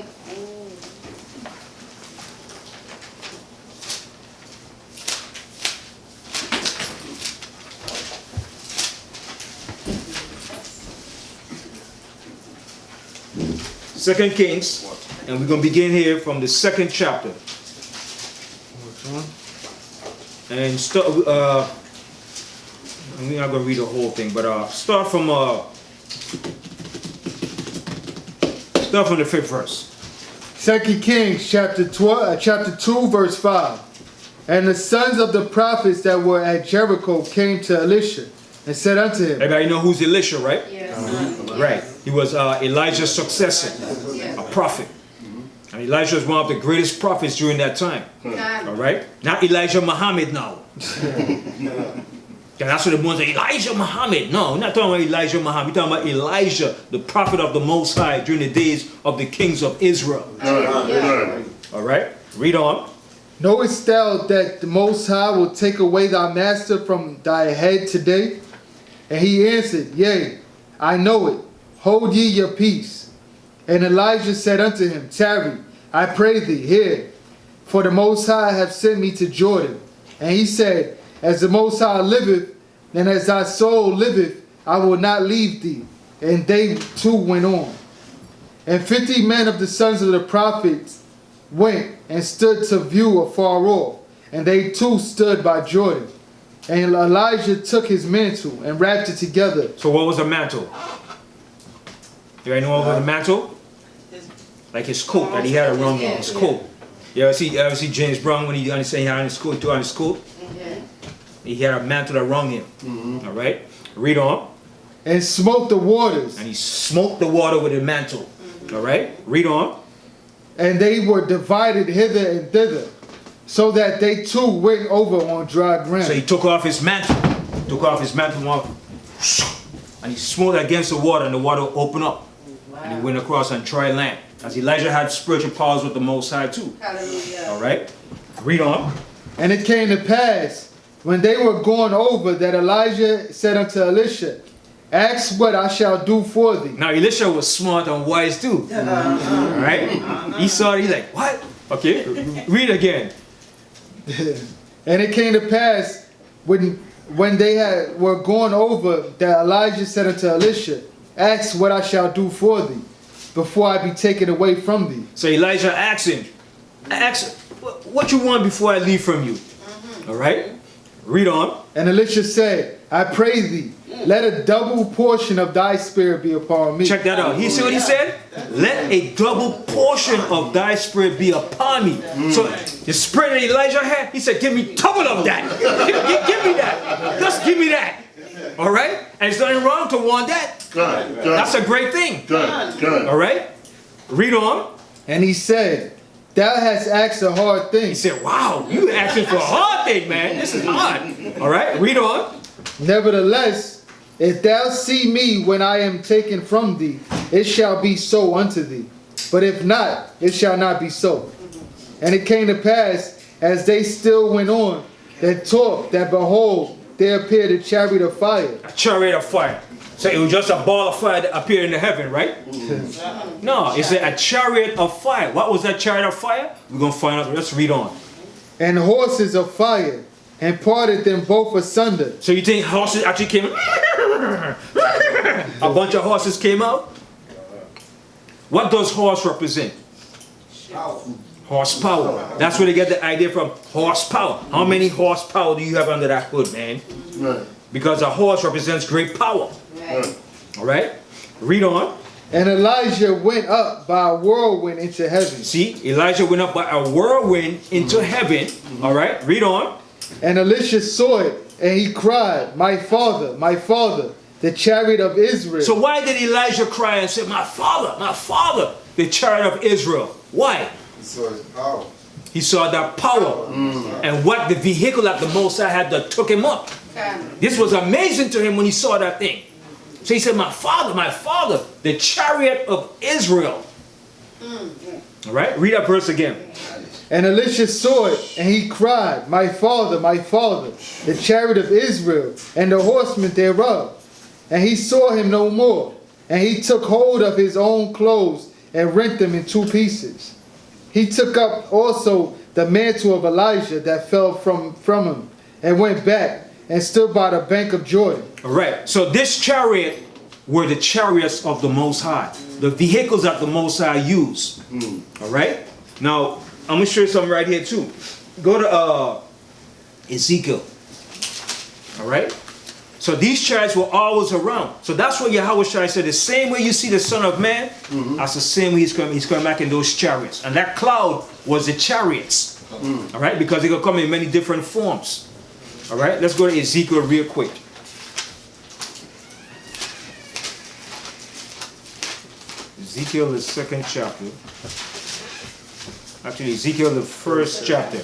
Second Kings, and we're going to begin here from the 2nd chapter. And start. I'm not going to read the whole thing, but start from the 5th verse. 2 Kings chapter 2 verse 5. And the sons of the prophets that were at Jericho came to Elisha and said unto him. Everybody know who's Elisha, right? Yes. Right. He was Elijah's successor, a prophet. And Elijah was one of the greatest prophets during that time. All right? Not Elijah Muhammad now. And that's what the ones say, Elijah Muhammad. No, we're not talking about Elijah Muhammad. We're talking about Elijah, the prophet of the Most High during the days of the kings of Israel. All right? Read on. Knowest thou that the Most High will take away thy master from thy head today? And he answered, Yea, I know it. Hold ye your peace. And Elijah said unto him, Tarry, I pray thee, here, for the Most High hath sent me to Jordan. And he said, As the Most High liveth, and as thy soul liveth, I will not leave thee. And they too went on. And 50 men of the sons of the prophets went and stood to view afar off. And they too stood by Jordan. And Elijah took his mantle and wrapped it together. So what was a mantle? You guys know what was a mantle? Like his coat that he had around him, his coat. You ever see James Brown when he had his coat, on his coat? He had a mantle around him. All right? Read on. And smote the waters. And he smoked the water with a mantle. All right? Read on. And they were divided hither and thither, so that they too went over on dry ground. So he took off his mantle. And he smote against the water, and the water opened up. And he went across on dry land. As Elijah had spiritual powers with the Most High too. Hallelujah. All right? Read on. And it came to pass, when they were going over, that Elijah said unto Elisha, Ask what I shall do for thee. Now Elisha was smart and wise too. All right? He saw it, he's like, what? Okay, read again. And it came to pass, when they were going over, that Elijah said unto Elisha, Ask what I shall do for thee, before I be taken away from thee. So Elijah asked him, what you want before I leave from you? All right? Read on. And Elisha said, I pray thee, let a double portion of thy spirit be upon me. Check that out. He said what he said? Let a double portion of thy spirit be upon me. So the spirit that Elijah had, he said, give me double of that. Give me that. Just give me that. All right? And it's nothing wrong to want that. That's a great thing. All right? Read on. And he said, Thou hast asked a hard thing. He said, wow, you asking for a hard thing, man. This is hard. All right? Read on. Nevertheless, if thou see me when I am taken from thee, it shall be so unto thee. But if not, it shall not be so. And it came to pass, as they still went on, that talk, that behold, there appeared a chariot of fire. A chariot of fire. So it was just a ball of fire that appeared in the heaven, right? No, it's a chariot of fire. What was that chariot of fire? We're going to find out. Let's read on. And horses of fire, and parted them both asunder. So you think horses actually came? A bunch of horses came out? What does horse represent? Horsepower. That's where they get the idea from. Horsepower. How many horsepower do you have under that hood, man? Because a horse represents great power. All right? Read on. And Elijah went up by a whirlwind into heaven. See, Elijah went up by a whirlwind into heaven. All right? Read on. And Elisha saw it, and he cried, my father, the chariot of Israel. So why did Elijah cry and say, my father, the chariot of Israel? Why? He saw his power. He saw that power and what the vehicle that the Most High had that took him up. This was amazing to him when he saw that thing. So he said, my father, the chariot of Israel. All right, read that verse again. And Elisha saw it, and he cried, my father, the chariot of Israel, and the horsemen thereof. And he saw him no more. And he took hold of his own clothes, and rent them in 2 pieces. He took up also the mantle of Elijah that fell from him, and went back, and stood by the bank of Jordan. All right, so this chariot were the chariots of the Most High, the vehicles that the Most High used. All right, now I'm gonna show you something right here too. Go to Ezekiel. All right, so these chariots were always around. So that's what Yahweh Shai said. The same way you see the Son of Man, that's the same way he's coming back in those chariots. And that cloud was the chariots. All right, because they could come in many different forms. All right, let's go to Ezekiel real quick. Ezekiel, the 2nd chapter. Actually, Ezekiel, the 1st chapter.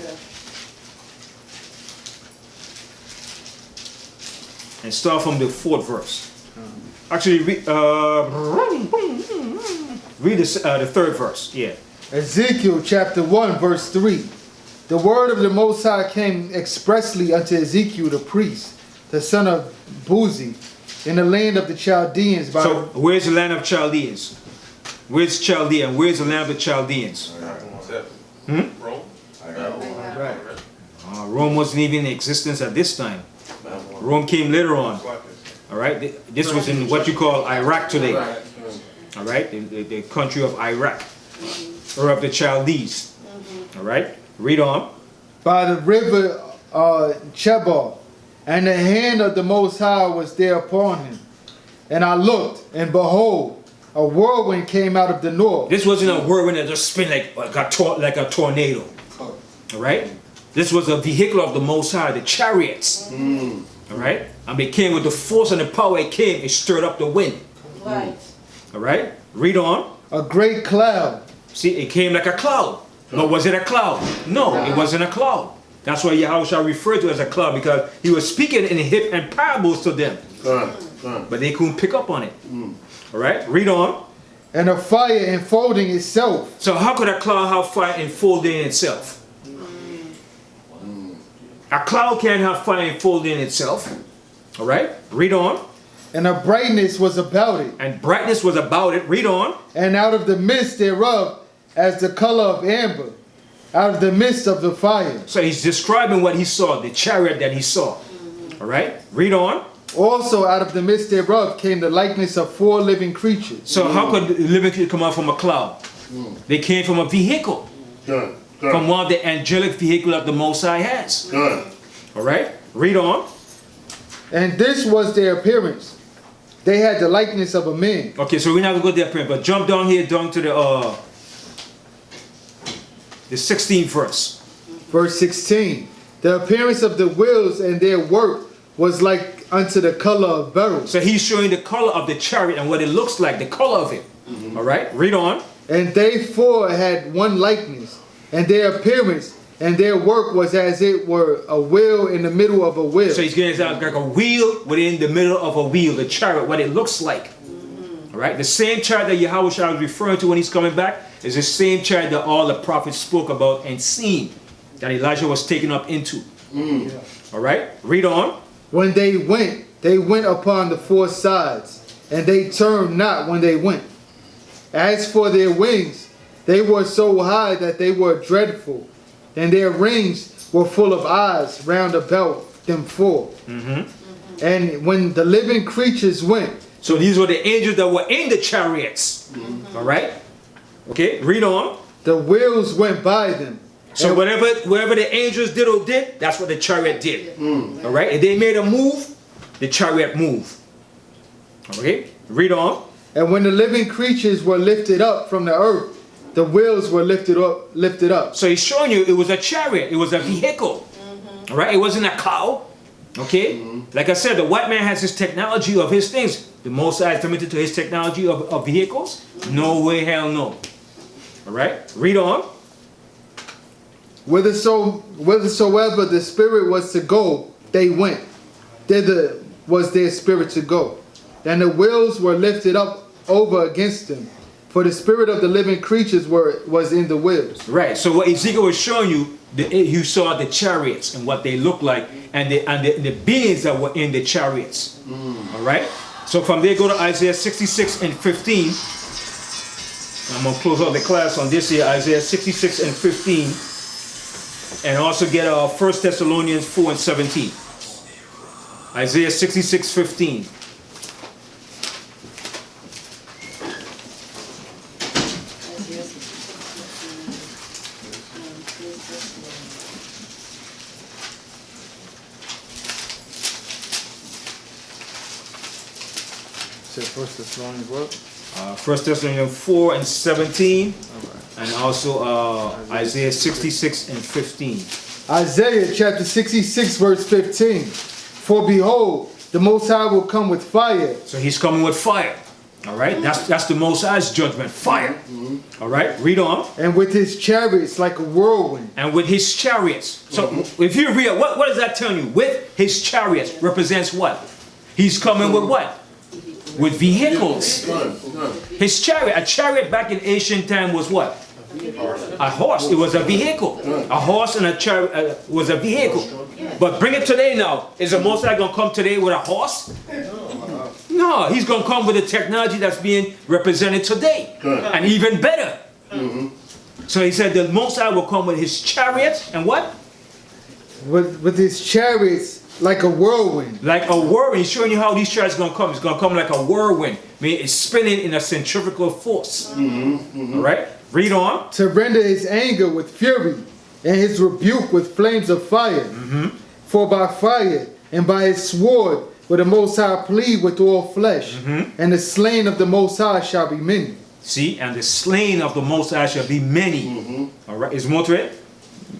And start from the 4th verse. Actually, read the 3rd verse. Yeah. Ezekiel chapter 1, verse 3. The word of the Most High came expressly unto Ezekiel the priest, the son of Buzi, in the land of the Chaldeans. So, where's the land of Chaldeans? Where's Chaldea? And where's the land of the Chaldeans? Rome. Right. Rome wasn't even in existence at this time. Rome came later on. All right. This was in what you call Iraq today. All right. The country of Iraq, or of the Chaldees. All right. Read on. By the river Chebar, and the hand of the Most High was there upon him. And I looked, and behold, a whirlwind came out of the north. This wasn't a whirlwind that just spin like a tornado. All right? This was a vehicle of the Most High, the chariots. All right? And they came with the force and the power it came. It stirred up the wind. Right. All right? Read on. A great cloud. See, it came like a cloud. But was it a cloud? No, it wasn't a cloud. That's why Yahweh referred to it as a cloud, because he was speaking in parables to them. But they couldn't pick up on it. All right, read on. And a fire enfolding itself. So how could a cloud have fire enfolding itself? A cloud can't have fire enfolding itself. All right, read on. And a brightness was about it. And brightness was about it. Read on. And out of the midst thereof, as the color of amber, out of the midst of the fire. So he's describing what he saw, the chariot that he saw. All right, read on. Also out of the midst thereof came the likeness of 4 living creatures. So how could living creatures come out from a cloud? They came from a vehicle. From one of the angelic vehicles that the Most High has. All right, read on. And this was their appearance. They had the likeness of a man. Okay, so we're not going to go there, appearance, but jump down here, down to the 16th verse. Verse 16. The appearance of the wheels and their work was like unto the color of beryl. So he's showing the color of the chariot and what it looks like, the color of it. All right, read on. And they 4 had one likeness, and their appearance and their work was as it were a wheel in the middle of a wheel. So he's getting like a wheel within the middle of a wheel, the chariot, what it looks like. All right, the same chariot that Yahweh was referring to when he's coming back is the same chariot that all the prophets spoke about and seen, that Elijah was taken up into. All right, read on. When they went upon the 4 sides, and they turned not when they went. As for their wings, they were so high that they were dreadful, and their rings were full of eyes round about them 4. And when the living creatures went. So these were the angels that were in the chariots. All right. Okay, read on. The wheels went by them. So whatever the angels did or did, that's what the chariot did. All right. If they made a move, the chariot moved. Okay. Read on. And when the living creatures were lifted up from the earth, the wheels were lifted up. So he's showing you it was a chariot. It was a vehicle. All right. It wasn't a cow. Okay. Like I said, the white man has his technology of his things. The Most High is committed to his technology of vehicles. No way, hell no. All right. Read on. Whithersoever the Spirit was to go, they went. Thither was their spirit to go. And the wheels were lifted up over against them. For the spirit of the living creatures was in the wheels. Right. So what Ezekiel was showing you, you saw the chariots and what they look like, and the beings that were in the chariots. All right. So from there, go to Isaiah 66 and 15. I'm gonna close out the class on this here, Isaiah 66 and 15, and also get 1 Thessalonians 4 and 17. Isaiah 66, 15. So 1 Thessalonians what? 1 Thessalonians 4 and 17, and also Isaiah 66 and 15. Isaiah chapter 66 verse 15. For behold, the Most High will come with fire. So he's coming with fire. All right, that's the Most High's judgment, fire. All right, read on. And with his chariots like a whirlwind. And with his chariots. So if you read, what does that tell you? With his chariots represents what? He's coming with what? With vehicles. His chariot, a chariot back in ancient time was what? A horse. It was a vehicle. A horse and a chariot was a vehicle. But bring it today now. Is the Most High going to come today with a horse? No, he's going to come with the technology that's being represented today. And even better. So he said the Most High will come with his chariots and what? With his chariots like a whirlwind. Like a whirlwind. He's showing you how these chariots are going to come. It's going to come like a whirlwind. I mean, it's spinning in a centrifugal force. All right? Read on. To render his anger with fury and his rebuke with flames of fire. For by fire and by his sword will the Most High plead with all flesh. And the slain of the Most High shall be many. See, and the slain of the Most High shall be many. All right, is more to it?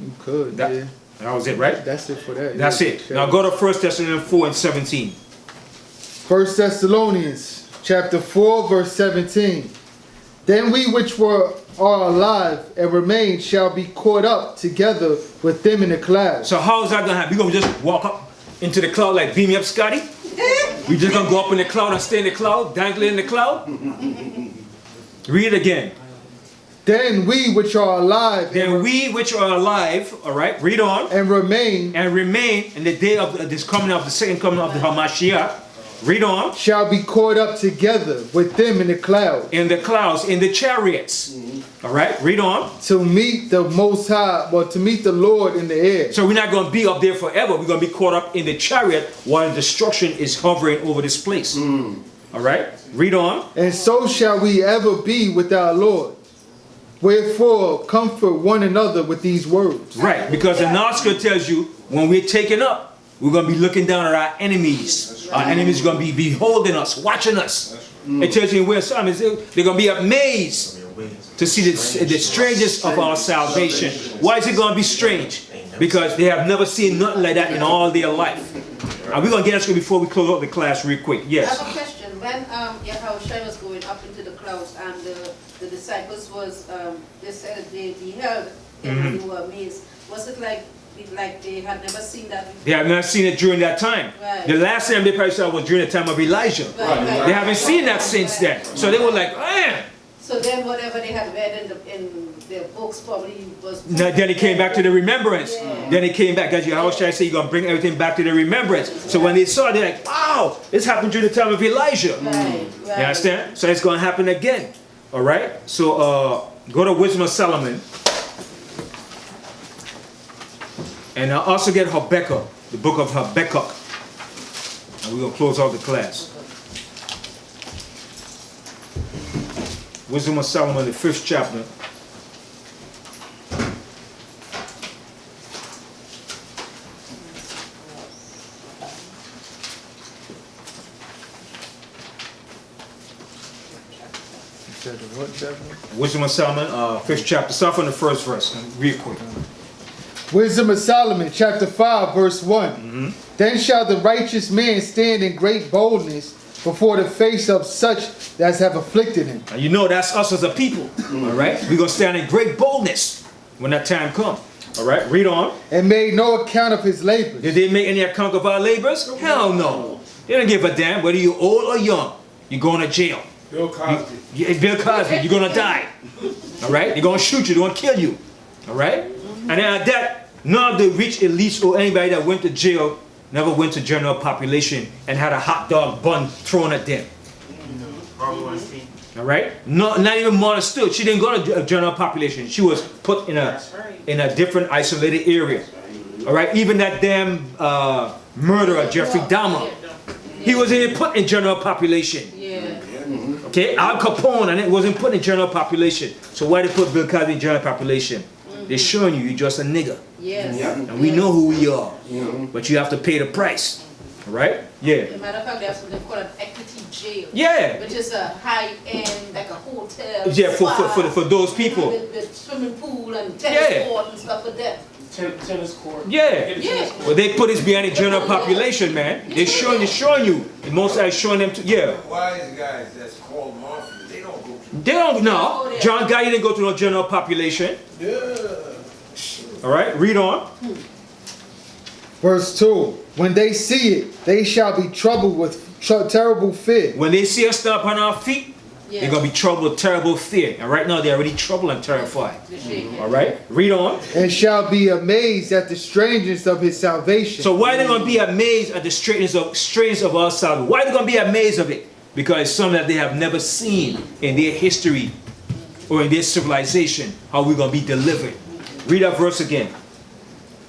You could, yeah. That was it, right? That's it for that. That's it. Now go to 1 Thessalonians 4 and 17. 1 Thessalonians chapter 4 verse 17. Then we which are alive and remain shall be caught up together with them in the clouds. So how is that going to happen? We're going to just walk up into the cloud like beam me up, Scotty? We just going to go up in the cloud and stay in the cloud, dangling in the cloud? Read it again. Then we which are alive. Then we which are alive, all right, read on. And remain. And remain in the day of this coming of the second coming of the Hamashiach. Read on. Shall be caught up together with them in the clouds. In the clouds, in the chariots. All right, read on. To meet the Most High, well, to meet the Lord in the air. So we're not going to be up there forever. We're going to be caught up in the chariot while destruction is hovering over this place. All right, read on. And so shall we ever be with our Lord. Wherefore, comfort one another with these words. Right, because the Nosker tells you when we're taken up, we're going to be looking down at our enemies. Our enemies are going to be beholding us, watching us. It tells you where some is, they're going to be amazed to see the strangeness of our salvation. Why is it going to be strange? Because they have never seen nothing like that in all their life. We're going to get into it before we close out the class real quick. Yes. I have a question. When Yahushua was going up into the clouds and the disciples was, they said they beheld and they were amazed. Was it like they had never seen that before? They have not seen it during that time. Right. The last time they probably saw was during the time of Elijah. They haven't seen that since then. So they were like, man. So then whatever they had read in their books probably was... Now, then it came back to the remembrance. Then it came back. As you always try to say, you're going to bring everything back to the remembrance. So when they saw it, they're like, wow, this happened during the time of Elijah. You understand? So it's going to happen again. All right? So go to Wisdom of Solomon. And I'll also get Habakkuk, the book of Habakkuk. And we're going to close out the class. Wisdom of Solomon, the 5th chapter. What chapter? Wisdom of Solomon, 5th chapter. Start from the 1st verse, real quick. Wisdom of Solomon, chapter 5, verse 1. Then shall the righteous man stand in great boldness before the face of such as have afflicted him. And you know that's us as a people, all right? We're going to stand in great boldness when that time comes. All right, read on. And made no account of his labors. Did they make any account of our labors? Hell no. They don't give a damn whether you're old or young. You're going to jail. Bill Cosby. Bill Cosby, you're going to die. All right? They're going to shoot you. They're going to kill you. All right? And then at that, none of the rich elites or anybody that went to jail never went to general population and had a hot dog bun thrown at them. All right? Not even Martha Stewart. She didn't go to general population. She was put in a different isolated area. All right? Even that damn murderer, Jeffrey Dahmer, he wasn't even put in general population. Okay? Al Capone, and it wasn't put in general population. So why they put Bill Cosby in general population? They're showing you you're just a nigga. And we know who we are. But you have to pay the price. All right? Yeah. As a matter of fact, they have something called an equity jail. Yeah. Which is a high-end, like a hotel. Yeah, for those people. With swimming pool and tennis court and stuff for them. Tennis court. Yeah. Well, they put this behind the general population, man. They're showing you. The most I showing them to. Yeah. Wise guys that's called mafia, they don't go to. They don't know. John Guy didn't go to no general population. Yeah. All right, read on. Verse 2. When they see it, they shall be troubled with terrible fear. When they see us stop on our feet, they're going to be troubled with terrible fear. And right now, they're already troubled and terrified. All right, read on. And shall be amazed at the strangeness of his salvation. So why are they going to be amazed at the strangeness of our salvation? Why are they going to be amazed of it? Because it's something that they have never seen in their history or in their civilization, how we're going to be delivered. Read that verse again.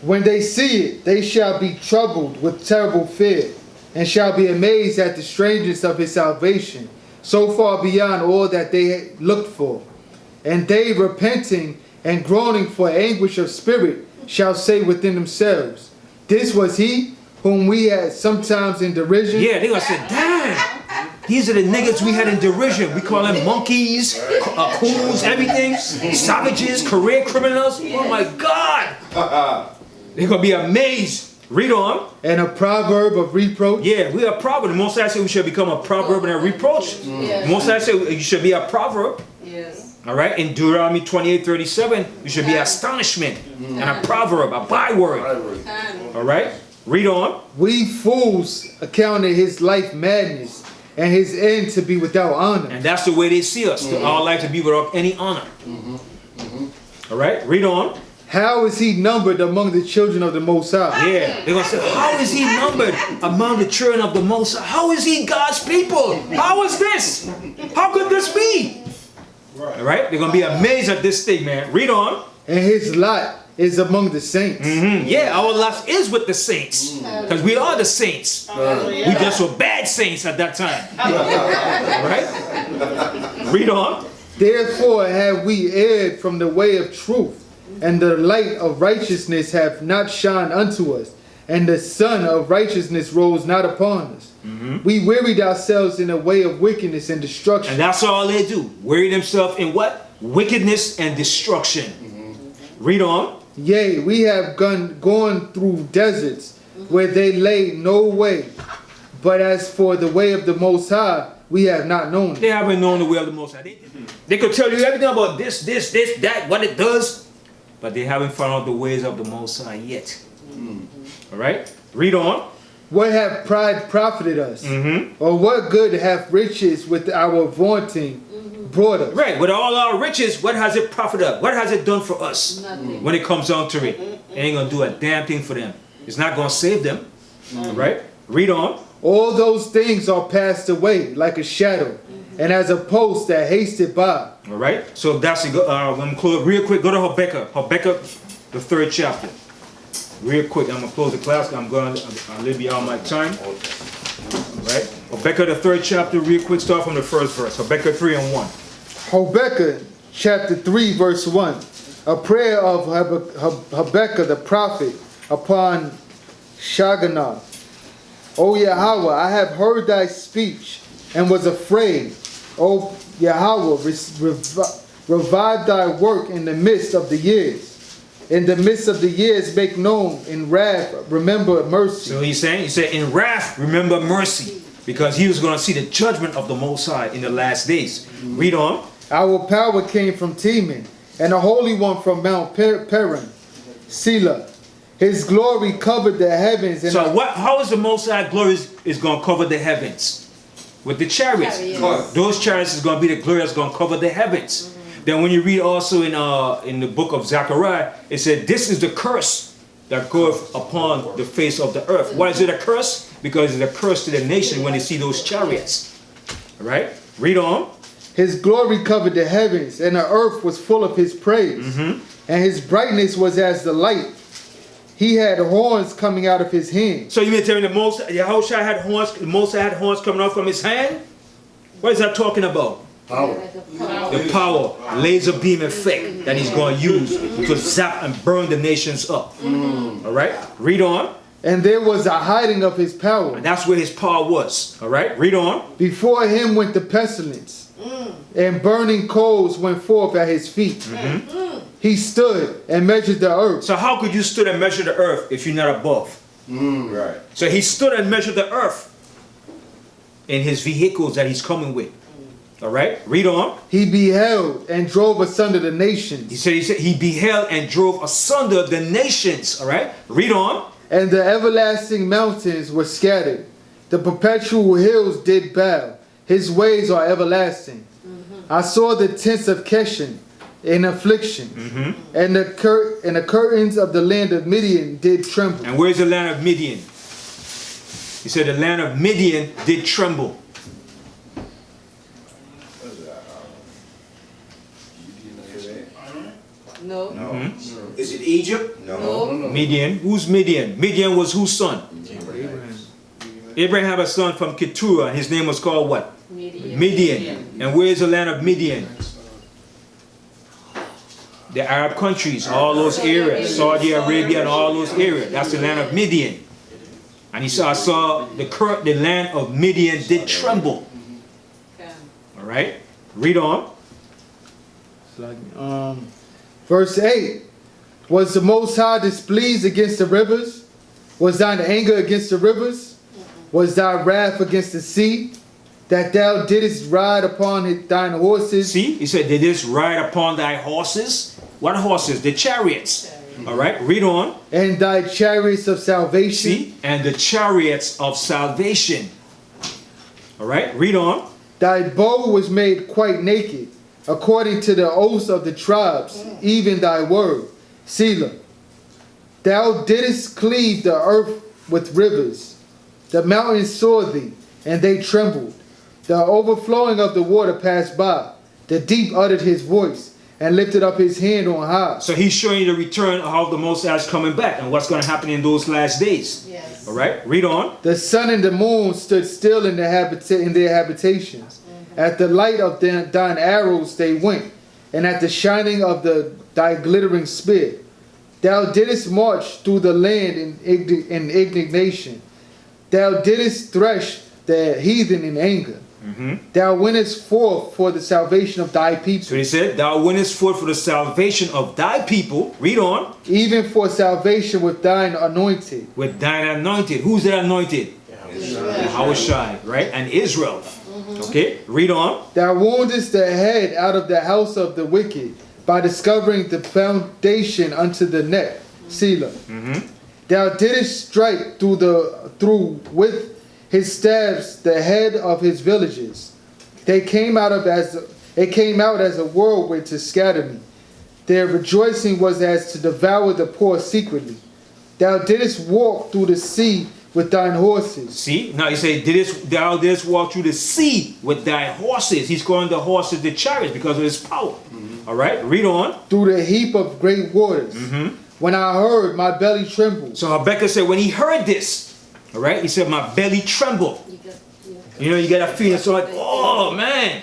When they see it, they shall be troubled with terrible fear, and shall be amazed at the strangeness of his salvation, so far beyond all that they had looked for. And they, repenting and groaning for anguish of spirit, shall say within themselves, this was he whom we had sometimes in derision. Yeah, they're going to say, damn, these are the niggas we had in derision. We call them monkeys, coons, everything, savages, career criminals. Oh my God. They're going to be amazed. Read on. And a proverb of reproach. Yeah, we are a proverb. The Most High said we should become a proverb and a reproach. The Most High said you should be a proverb. Yes. All right. In Deuteronomy 28:37, you should be astonishment and a proverb, a byword. All right. Read on. We fools accounted his life madness, and his end to be without honor. And that's the way they see us. Our life to be without any honor. All right. Read on. How is he numbered among the children of the Most High? Yeah, they're going to say, how is he numbered among the children of the Most High? How is he God's people? How is this? How could this be? All right, they're going to be amazed at this thing, man. Read on. And his lot is among the saints. Yeah, our lot is with the saints. Because we are the saints. We just were bad saints at that time. All right? Read on. Therefore have we erred from the way of truth, and the light of righteousness hath not shined unto us, and the sun of righteousness rose not upon us. We wearied ourselves in a way of wickedness and destruction. And that's all they do. Weary themselves in what? Wickedness and destruction. Read on. Yea, we have gone through deserts where they lay no way. But as for the way of the Most High, we have not known it. They haven't known the way of the Most High. They could tell you everything about this, that, what it does. But they haven't found out the ways of the Most High yet. All right? Read on. What have pride profited us? Or what good have riches with our vaunting brought us? Right. With all our riches, what has it profited us? What has it done for us? Nothing. When it comes down to it? It ain't going to do a damn thing for them. It's not going to save them. All right? Read on. All those things are passed away like a shadow, and as a post that hasted by. All right? So that's it. I'm going to close real quick. Go to Habakkuk. Habakkuk, the 3rd chapter. Real quick. I'm going to close the class. I'm going to a little bit out of my time. All right? Habakkuk, the 3rd chapter. Real quick. Start from the 1st verse. Habakkuk 3:1. Habakkuk, chapter 3, verse 1. A prayer of Habakkuk the prophet upon Shaganah. O Yahweh, I have heard thy speech and was afraid. O Yahweh, revive thy work in the midst of the years. In the midst of the years, make known. In wrath, remember mercy. So he said, in wrath, remember mercy. Because he was going to see the judgment of the Most High in the last days. Read on. Our power came from Teman, and the Holy One from Mount Peran. Selah. His glory covered the heavens. And so how is the Most High glory is going to cover the heavens? With the chariots. Those chariots is going to be the glory that's going to cover the heavens. Then when you read also in the book of Zechariah, it said, this is the curse that goeth upon the face of the earth. Why is it a curse? Because it's a curse to the nation when they see those chariots. All right? Read on. His glory covered the heavens, and the earth was full of his praise. And his brightness was as the light. He had horns coming out of his hand. So you mean tell me Yahushua had horns, the Most High had horns coming out from his hand? What is that talking about? Power. The power, laser beam effect that he's going to use to zap and burn the nations up. All right? Read on. And there was a hiding of his power. And that's where his power was. All right? Read on. Before him went the pestilence, and burning coals went forth at his feet. He stood and measured the earth. So how could you stood and measure the earth if you're not above? Right. So he stood and measured the earth in his vehicles that he's coming with. All right, read on. He beheld and drove asunder the nations. He said he beheld and drove asunder the nations. All right, read on. And the everlasting mountains were scattered. The perpetual hills did bow. His ways are everlasting. I saw the tents of Keshan in affliction, and the curtains of the land of Midian did tremble. And where's the land of Midian? He said the land of Midian did tremble. No. Is it Egypt? No. Midian. Who's Midian? Midian was whose son? Abraham had a son from Keturah, and his name was called what? Midian. And where is the land of Midian? The Arab countries, all those areas, Saudi Arabia and all those areas. That's the land of Midian. And he saw, I saw the land of Midian did tremble. All right, read on. Verse 8. Was the Most High displeased against the rivers? Was thine anger against the rivers? Was thy wrath against the sea? That thou didst ride upon thine horses? See, he said, they didst ride upon thy horses. What horses? The chariots. All right, read on. And thy chariots of salvation. See, and the chariots of salvation. All right, read on. Thy bow was made quite naked, according to the oaths of the tribes, even thy word. Selah. Thou didst cleave the earth with rivers. The mountains saw thee, and they trembled. The overflowing of the water passed by. The deep uttered his voice, and lifted up his hand on high. So he's showing you the return of how the Most High is coming back and what's going to happen in those last days. Yes. All right, read on. The sun and the moon stood still in their habitations. At the light of thine arrows they went, and at the shining of thy glittering spear. Thou didst march through the land in indignation. Thou didst thresh the heathen in anger. Thou wentest forth for the salvation of thy people. So he said, thou wentest forth for the salvation of thy people. Read on. Even for salvation with thine anointed. With thine anointed. Who's that anointed? Yahushua, right? And Israel. Okay, read on. Thou woundest the head out of the house of the wicked by discovering the foundation unto the neck. Selah. Thou didst strike through with his staves the head of his villages. They came out as a whirlwind to scatter me. Their rejoicing was as to devour the poor secretly. Thou didst walk through the sea with thine horses. See, now you say, thou didst walk through the sea with thy horses. He's calling the horses the chariots because of his power. All right, read on. Through the heap of great waters. When I heard, my belly trembled. So Habakkuk said, when he heard this, all right, he said, my belly trembled. You know, you get a feeling so like, oh man.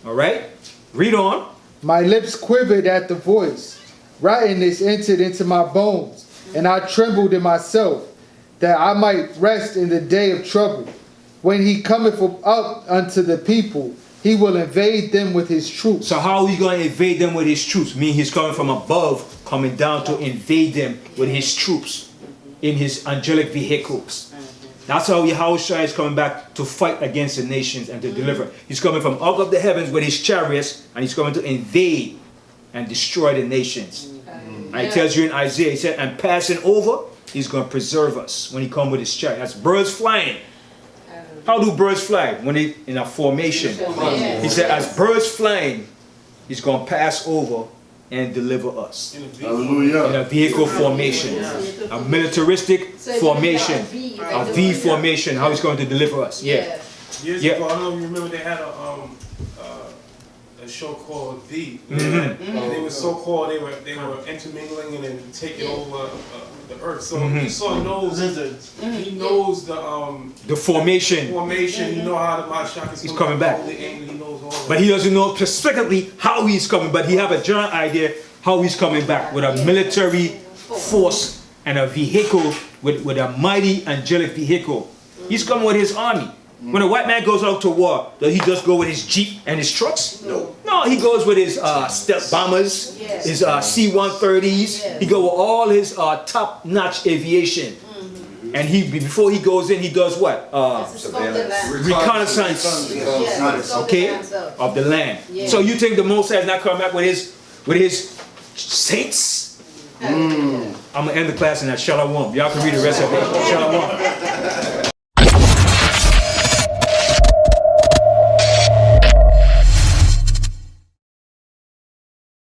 All right, read on. My lips quivered at the voice. Rottenness entered into my bones, and I trembled in myself, that I might rest in the day of trouble. When he cometh up unto the people, he will invade them with his troops. So how are we going to invade them with his troops? Meaning he's coming from above, coming down to invade them with his troops in his angelic vehicles. That's how Yahushua is coming back to fight against the nations and to deliver. He's coming from out of the heavens with his chariots, and he's coming to invade and destroy the nations. And it tells you in Isaiah, he said, and passing over, he's going to preserve us when he comes with his chariot. That's birds flying. How do birds fly? When they in a formation. He said, as birds flying, he's going to pass over and deliver us. Hallelujah. In a vehicle formation. A militaristic formation. A V formation. How he's going to deliver us. Yeah. Years ago, I don't know if you remember, they had a show called V. They were so called, they were intermingling and then taking over the earth. So Esau knows he knows the formation. He knows how the Mashak is coming back. He knows all that. But he doesn't know specifically how he's coming, but he have a general idea how he's coming back with a military force and a vehicle with a mighty angelic vehicle. He's coming with his army. When a white man goes out to war, does he just go with his Jeep and his trucks? No. No, he goes with his stealth bombers, his C-130s. He goes with all his top-notch aviation. And before he goes in, he does what? Reconnaissance. Okay, of the land. So you think the Most High is not coming back with his saints? I'm gonna end the class in that. Shalom. Y'all can read the rest of it. Shalom.